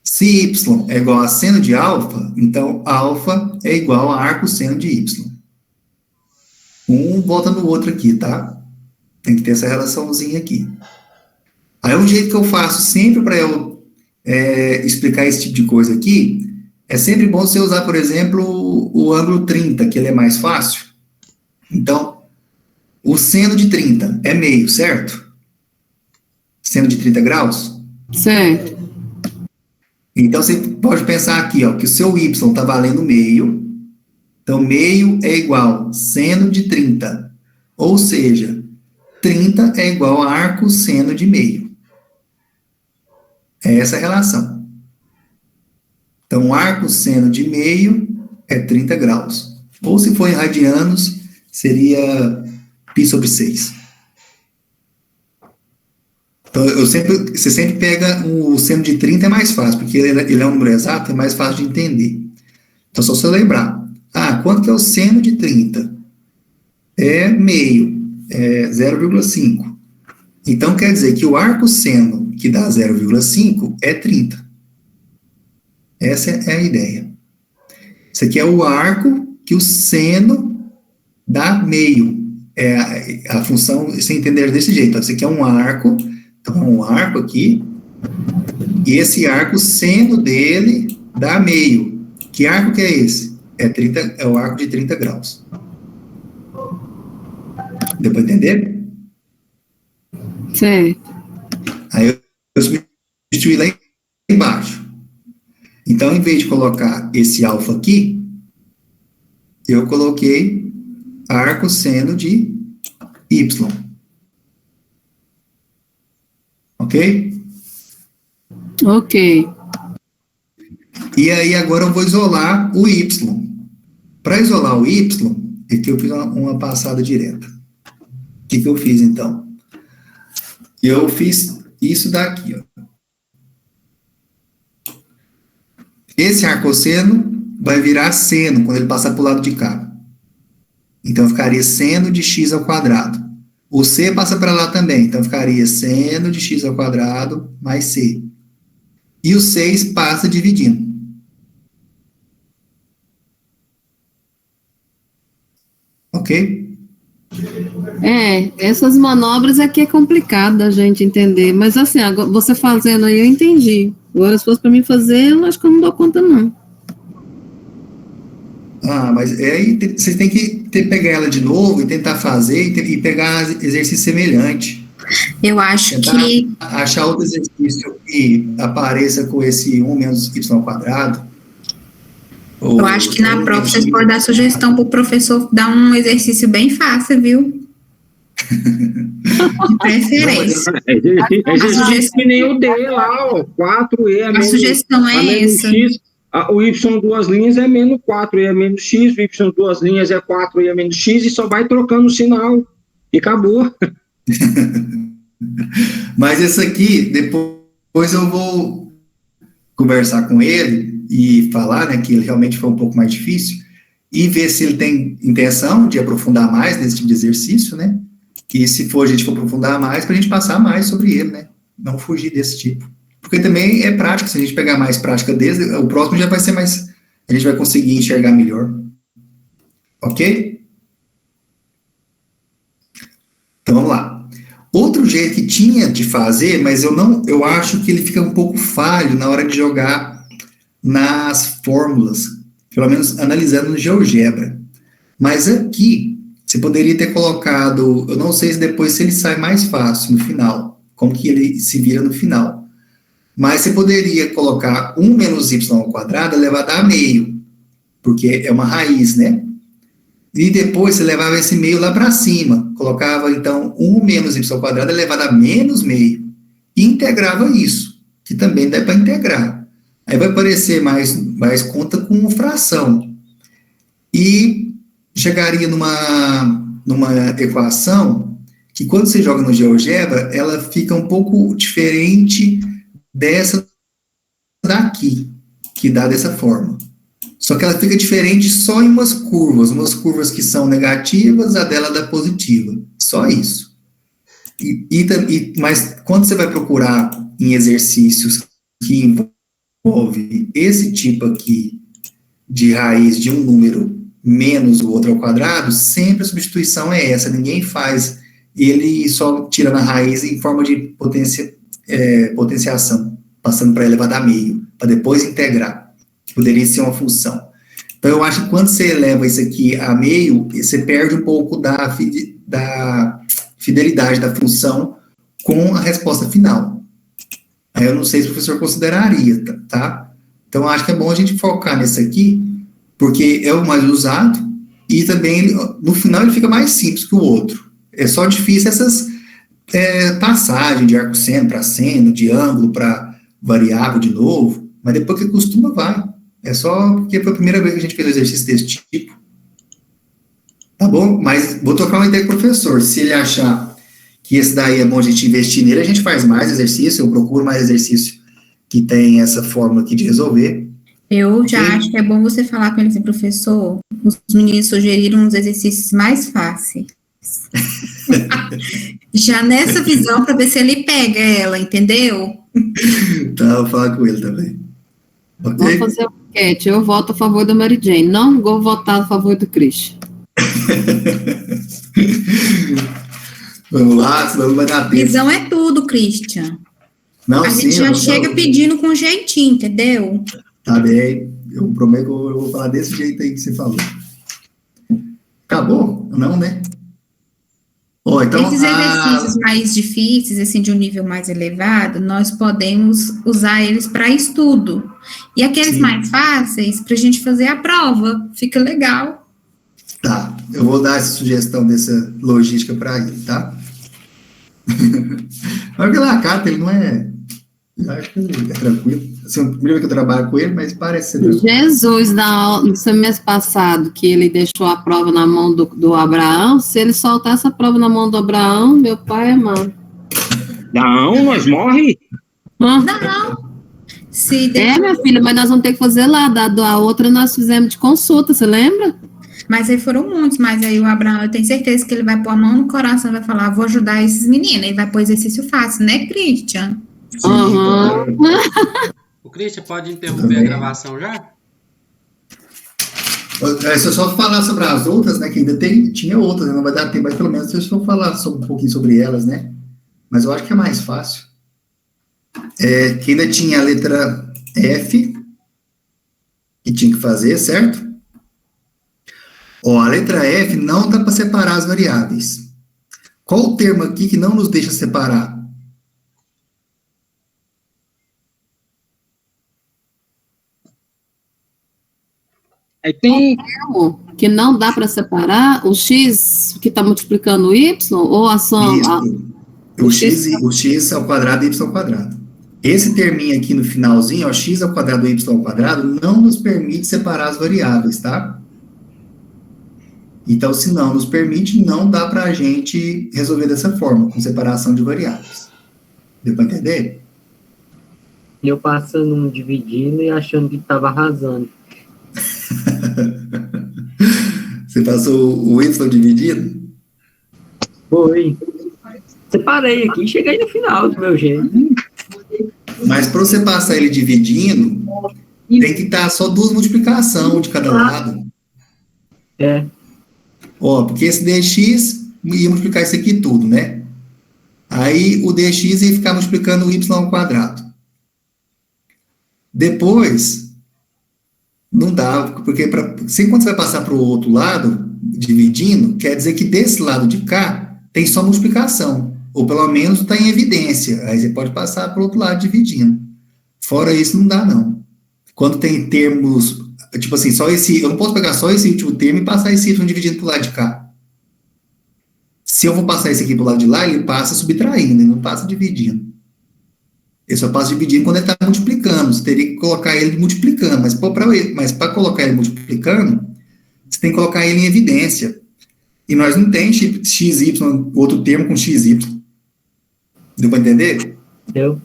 Se y é igual a seno de alfa, então alfa é igual a arcosseno de y. Um volta no outro aqui, tá? Tem que ter essa relaçãozinha aqui. Aí um jeito que eu faço sempre para eu explicar esse tipo de coisa aqui, é sempre bom você usar, por exemplo, o ângulo 30, que ele é mais fácil. Então, o seno de 30 é meio, certo? Seno de 30 graus? Certo. Então, você pode pensar aqui, ó, que o seu y está valendo meio. Então, meio é igual a seno de 30. Ou seja, 30 é igual a arcosseno de meio. É essa a relação. Então, arcosseno de meio é 30 graus. Ou se for em radianos, seria π sobre 6. Então, você sempre pega o seno de 30, é mais fácil, porque ele é um número exato, é mais fácil de entender. Então, só você lembrar. Quanto que é o seno de 30? É meio, é 0,5. Então, quer dizer que o arcosseno que dá 0,5 é 30. Essa é a ideia. Isso aqui é o arco que o seno dá meio. É a função, você entender desse jeito. Isso aqui é um arco, então é um arco aqui, e esse arco, o seno dele dá meio. Que arco que é esse? É o arco de 30 graus. Deu para entender? Certo. Aí eu substituí lá embaixo. Então, em vez de colocar esse alfa aqui, eu coloquei arcosseno de y. Ok? Ok. E aí, agora eu vou isolar o y. Para isolar o y, aqui eu fiz uma passada direta. O que eu fiz, então? Eu fiz isso daqui, ó. Esse arcosseno vai virar seno quando ele passar para o lado de cá. Então, ficaria seno de x ao quadrado. O c passa para lá também, então ficaria seno de x ao quadrado mais c. E o 6 passa dividindo. Ok? Essas manobras aqui é complicado da gente entender, mas assim, agora, você fazendo aí eu entendi. Agora, se fosse para mim fazer, eu acho que eu não dou conta, não. Mas aí você tem que pegar ela de novo e tentar fazer e pegar exercício semelhante. Eu acho tentar que... achar outro exercício que apareça com esse 1 menos y ao quadrado. Eu acho que na prova vocês podem dar sugestão para o professor dar um exercício bem fácil, viu? De preferência. Exercício que nem o D lá, ó. 4E é menos... A sugestão é essa. X, o Y duas linhas é menos 4E é menos X, o Y duas linhas é 4E é menos X, e só vai trocando o sinal. E acabou. Mas esse aqui, depois eu vou conversar com ele e falar, né, que ele realmente foi um pouco mais difícil, e ver se ele tem intenção de aprofundar mais nesse tipo de exercício, né? Que se a gente for aprofundar mais, para a gente passar mais sobre ele, né? Não fugir desse tipo. Porque também é prática, se a gente pegar mais prática dele, o próximo já vai ser mais... A gente vai conseguir enxergar melhor. Ok? Então, vamos lá. Outro jeito que tinha de fazer, mas eu acho que ele fica um pouco falho na hora de jogar nas fórmulas, pelo menos analisando no GeoGebra. Mas aqui, você poderia ter colocado, eu não sei se depois ele sai mais fácil no final, como que ele se vira no final. Mas você poderia colocar 1 menos y ao quadrado elevado a meio, porque é uma raiz, né? E depois você levava esse meio lá para cima, colocava, então, 1 menos y ao quadrado elevado a menos meio, e integrava isso, que também dá para integrar. Aí vai aparecer mais conta com fração. E chegaria numa equação que, quando você joga no GeoGebra, ela fica um pouco diferente dessa daqui, que dá dessa forma. Só que ela fica diferente só em umas curvas que são negativas, a dela dá positiva. Só isso. Mas quando você vai procurar em exercícios que envolve esse tipo aqui de raiz de um número menos o outro ao quadrado, sempre a substituição é essa, ninguém faz, ele só tira na raiz em forma de potenciação, passando para elevado a meio, para depois integrar, que poderia ser uma função. Então, eu acho que quando você eleva isso aqui a meio, você perde um pouco da fidelidade da função com a resposta final. Aí eu não sei se o professor consideraria, tá? Então, eu acho que é bom a gente focar nesse aqui, porque é o mais usado, e também, no final, ele fica mais simples que o outro. É só difícil essas passagens de arco seno para seno, de ângulo para variável de novo, mas depois que acostuma, vai. É só porque foi a primeira vez que a gente fez um exercício desse tipo. Tá bom? Mas vou trocar uma ideia com o professor. Se ele achar que esse daí é bom a gente investir nele, a gente faz mais exercício, eu procuro mais exercício que tem essa fórmula aqui de resolver. Eu já acho que é bom você falar com ele assim, professor, os meninos sugeriram uns exercícios mais fáceis. Já nessa visão, para ver se ele pega ela, entendeu? Tá, vou falar com ele também. Okay? Vamos fazer uma enquete. Eu voto a favor da Mary Jane. Não vou votar a favor do Christian. Vamos lá, senão não vai dar tempo. Visão é tudo, Christian. Não, a sim, gente já chega pedindo com jeitinho, entendeu? Tá bem. Eu prometo que eu vou falar desse jeito aí que você falou. Acabou? Não, né? Então, esses exercícios mais difíceis, assim, de um nível mais elevado, nós podemos usar eles para estudo. E aqueles mais fáceis, para a gente fazer a prova. Fica legal. Tá, eu vou dar essa sugestão dessa logística para ele, tá? Mas pela carta, ele não é... Eu acho que ele é tranquilo. Assim, é a primeira vez que eu trabalho com ele, mas parece ser tranquilo. Jesus, no semestre passado, que ele deixou a prova na mão do Abraão, se ele soltasse a prova na mão do Abraão, meu pai é mano. Não, nós morre. Não. Minha filha, mas nós vamos ter que fazer lá. A outra nós fizemos de consulta, você lembra? Mas aí foram muitos, mas aí o Abraão, eu tenho certeza que ele vai pôr a mão no coração e vai falar, vou ajudar esses meninos. Ele vai pôr exercício fácil, né, Christian? O Christian pode interromper a gravação já? Se eu só falar sobre as outras, né, que ainda tinha outras, não vai dar tempo, mas pelo menos se eu só falar um pouquinho sobre elas, né, mas eu acho que é mais fácil. Que ainda tinha a letra F, que tinha que fazer, certo? A letra F não dá para separar as variáveis. Qual o termo aqui que não nos deixa separar? Aí tem... Que não dá para separar o x que está multiplicando o y, ou a soma... Isso. O x ao quadrado e y ao quadrado. Esse terminho aqui no finalzinho, ó, x ao quadrado e y ao quadrado, não nos permite separar as variáveis, tá? Então, se não nos permite, não dá para a gente resolver dessa forma, com separação de variáveis. Deu para entender? Eu passando, dividindo e achando que estava arrasando. Você passou o y dividido? Foi. Separei aqui e cheguei no final do meu jeito. Mas para você passar ele dividindo, tem que estar só duas multiplicações de cada lado. É. Ó, porque esse dx ia multiplicar isso aqui tudo, né? Aí o dx ia ficar multiplicando o y ao quadrado. Depois, não dá, porque quando você vai passar para o outro lado, dividindo, quer dizer que desse lado de cá tem só multiplicação, ou pelo menos está em evidência. Aí você pode passar para o outro lado dividindo. Fora isso, não dá, não. Quando tem termos, tipo assim, só esse, eu não posso pegar só esse último termo e passar esse y dividindo para o lado de cá. Se eu vou passar esse aqui para o lado de lá, ele passa subtraindo, ele não passa dividindo. Ele só passa dividindo quando ele está multiplicando. Você teria que colocar ele multiplicando, mas para colocar ele multiplicando, você tem que colocar ele em evidência. E nós não tem xy, outro termo com xy. Deu para entender? Deu.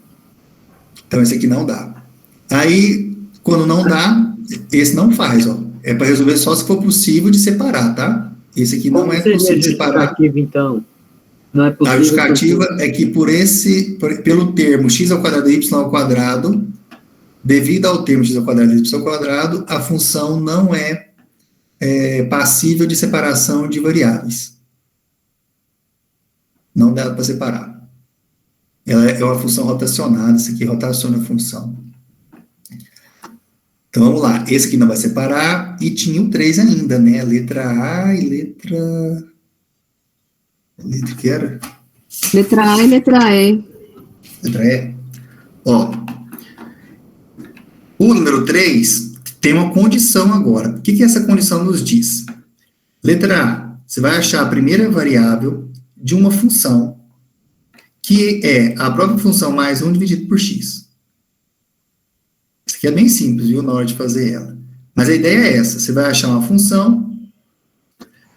Então, esse aqui não dá. Aí, quando não dá, esse não faz, ó. É para resolver só se for possível de separar, tá? Esse aqui não é possível de separar. Então, não é possível. A justificativa é que pelo termo x ao quadrado e y ao quadrado, devido ao termo x ao quadrado e y ao quadrado, a função não é passível de separação de variáveis. Não dá para separar. Ela é uma função rotacionada, isso aqui rotaciona a função. Então, vamos lá. Esse aqui não vai separar, e tinha o 3 ainda, né? Letra A e letra... Letra que era? Letra A e letra E. Letra E. Ó, o número 3 tem uma condição agora. O que essa condição nos diz? Letra A, você vai achar a primeira variável de uma função que é a própria função mais 1 dividido por x. Isso aqui é bem simples, viu, na hora de fazer ela. Mas a ideia é essa, você vai achar uma função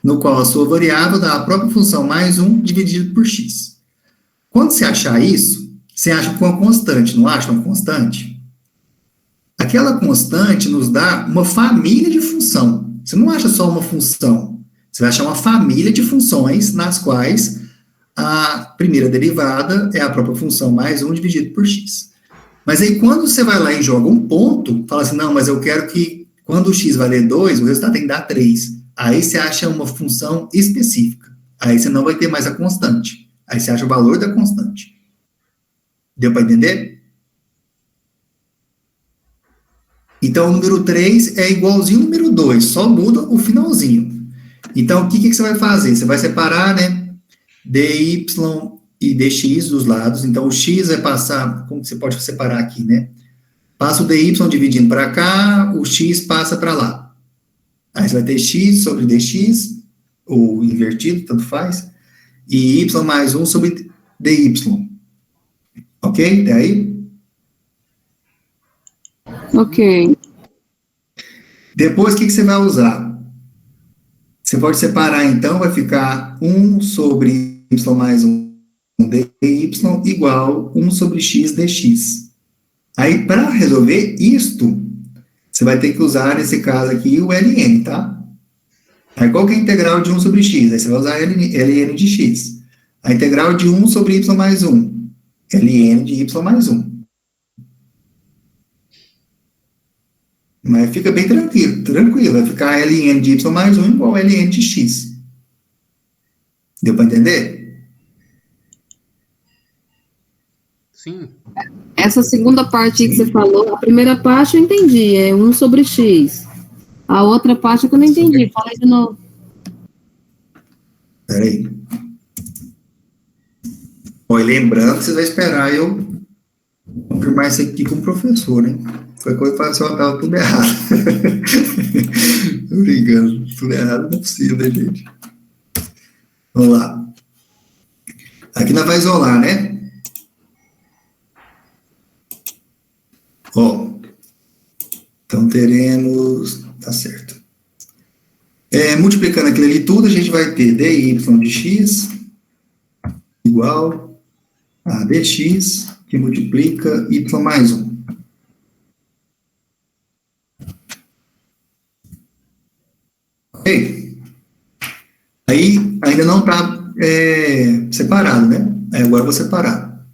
no qual a sua variável dá a própria função mais 1 dividido por x. Quando você achar isso, você acha com uma constante, não acha uma constante? Aquela constante nos dá uma família de função. Você não acha só uma função, você vai achar uma família de funções nas quais a primeira derivada é a própria função mais 1 dividido por x. Mas aí, quando você vai lá e joga um ponto, fala assim, não, mas eu quero que, quando o x valer 2, o resultado tem que dar 3. Aí você acha uma função específica. Aí você não vai ter mais a constante. Aí você acha o valor da constante. Deu para entender? Então, o número 3 é igualzinho ao número 2, só muda o finalzinho. Então, o que você vai fazer? Você vai separar, né, dy e dx dos lados. Então, o x vai passar, como você pode separar aqui, né? Passa o dy dividindo para cá, o x passa para lá. Aí você vai ter x sobre dx, ou invertido, tanto faz, e y mais 1 sobre dy. Ok? Até aí? Ok. Depois, o que você vai usar? Você pode separar, então, vai ficar 1 sobre y mais 1 dy igual 1 sobre x dx. Aí, para resolver isto, você vai ter que usar, nesse caso aqui, o ln, tá? Aí, qual que é a integral de 1 sobre x? Aí você vai usar ln de x. A integral de 1 sobre y mais 1. ln de y mais 1. Mas fica bem tranquilo. Vai ficar ln de y mais 1 igual a ln de x. Deu para entender? Sim. Essa segunda parte que você falou, a primeira parte eu entendi, é 1 sobre x. A outra parte que eu não entendi, fala aí de novo. Peraí. Oi, lembrando que você vai esperar eu confirmar isso aqui com o professor, né? Foi coisa que eu estava tudo errado. Tô brincando, tudo errado não é possível, né, gente? Vamos lá. Aqui nós vai isolar, né? Ó. Então teremos. Tá certo. Multiplicando aquilo ali tudo, a gente vai ter dy de x igual a dx que multiplica y mais 1. Ok? Aí ainda não está separado, né? Aí agora eu vou separar.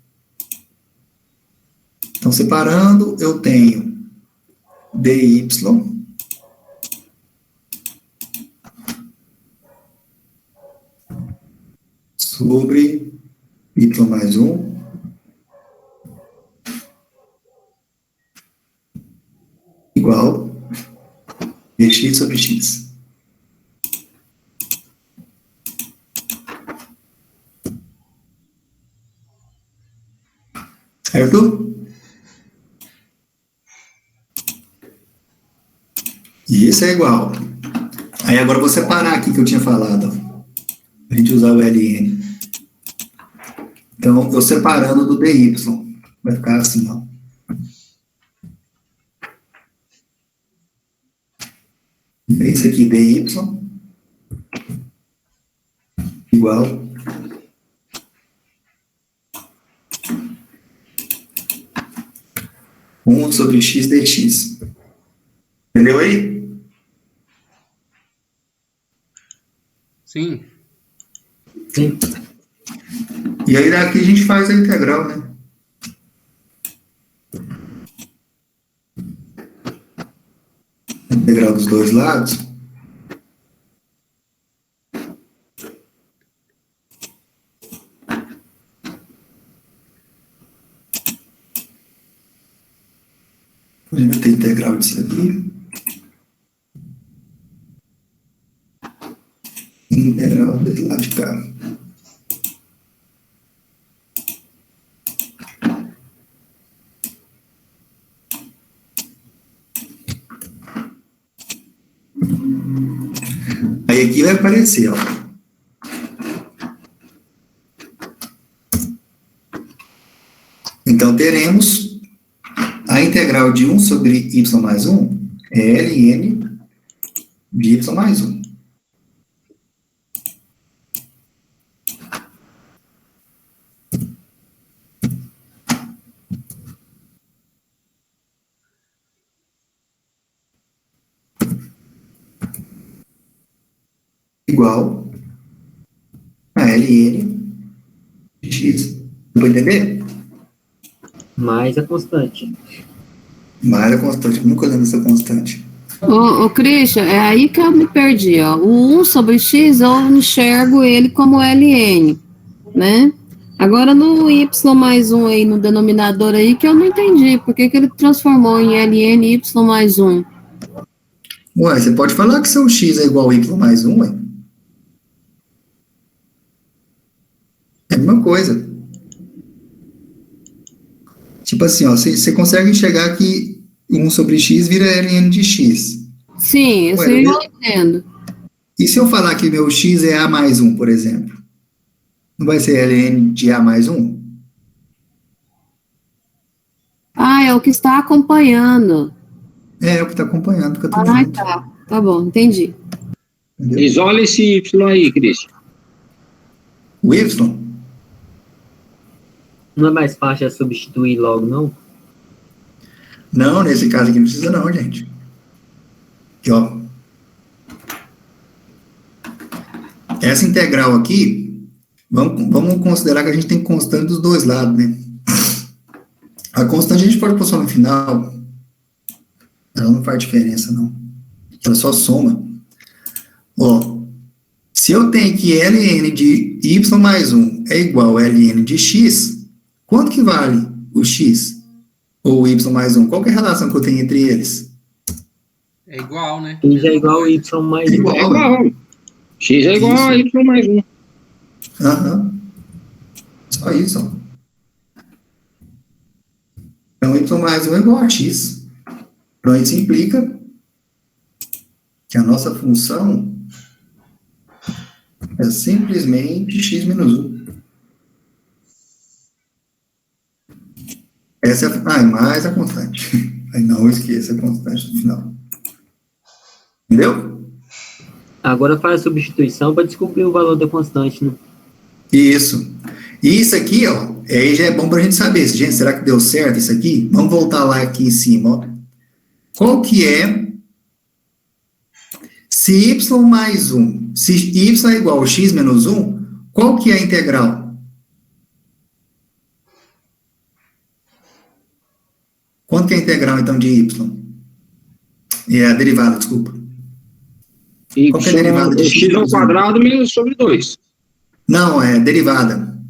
Então, separando, eu tenho dy sobre y mais 1 igual dx sobre x. Certo? E isso é igual. Aí agora eu vou separar aqui que eu tinha falado, ó, a gente usar o ln. Então, eu separando do dy, vai ficar assim, ó. Esse aqui, dy, igual 1 sobre x dx. Entendeu aí? Sim. Sim. E aí daqui a gente faz a integral, né? A integral dos dois lados. A gente vai ter integral disso aqui. Integral desse lado de cá. Aí aqui vai aparecer, ó. Então, teremos a integral de 1 sobre y mais 1 é ln de y mais 1. Igual a ln de x. Deu para entender? Mais a constante. Mais a constante. Nunca lembro dessa constante. Ô, Christian, é aí que eu me perdi, ó. O 1 sobre x, eu enxergo ele como ln, né? Agora no y mais 1 aí, no denominador aí, que eu não entendi. Por que ele transformou em ln y mais 1? Ué, você pode falar que seu x é igual a y mais 1, ué? É a mesma coisa. Tipo assim, ó, você consegue enxergar que 1 sobre x vira ln de x. Sim, isso Ué, eu entendo. E se eu falar que meu x é a mais 1, por exemplo? Não vai ser ln de a mais 1? Ah, é o que está acompanhando. É o que está acompanhando, fica tudo Ah, junto. tá. Tá bom, entendi. Entendeu? Isola esse y aí, Cristian. O y? Não é mais fácil substituir logo, não? Não, nesse caso aqui não precisa não, gente. Aqui, ó. Essa integral aqui, vamos considerar que a gente tem constante dos dois lados, né? A constante a gente pode pôr só no final. Ela não faz diferença, não. Ela só soma. Ó, se eu tenho que ln de y mais 1 é igual a ln de x, quanto que vale o x ou o y mais 1? Qual que é a relação que eu tenho entre eles? É igual, né? X é igual a Y mais É 1. igual. É igual. X é igual a y mais 1. Aham. Só isso, ó. Então, y mais 1 é igual a x. Então, isso implica que a nossa função é simplesmente x menos 1. Essa é mais a constante. Aí não esqueça a constante no final. Entendeu? Agora faz a substituição para descobrir o valor da constante, né? Isso. E isso aqui, ó, aí já é bom para a gente saber. Gente, será que deu certo isso aqui? Vamos voltar lá aqui em cima, ó. Qual que é, se y mais 1, se y é igual a x menos 1, qual que é a integral? Quanto que é a integral, então, de y? É a derivada, desculpa. Y, qual que é a derivada de x ao quadrado menos sobre 2. Não, é derivada.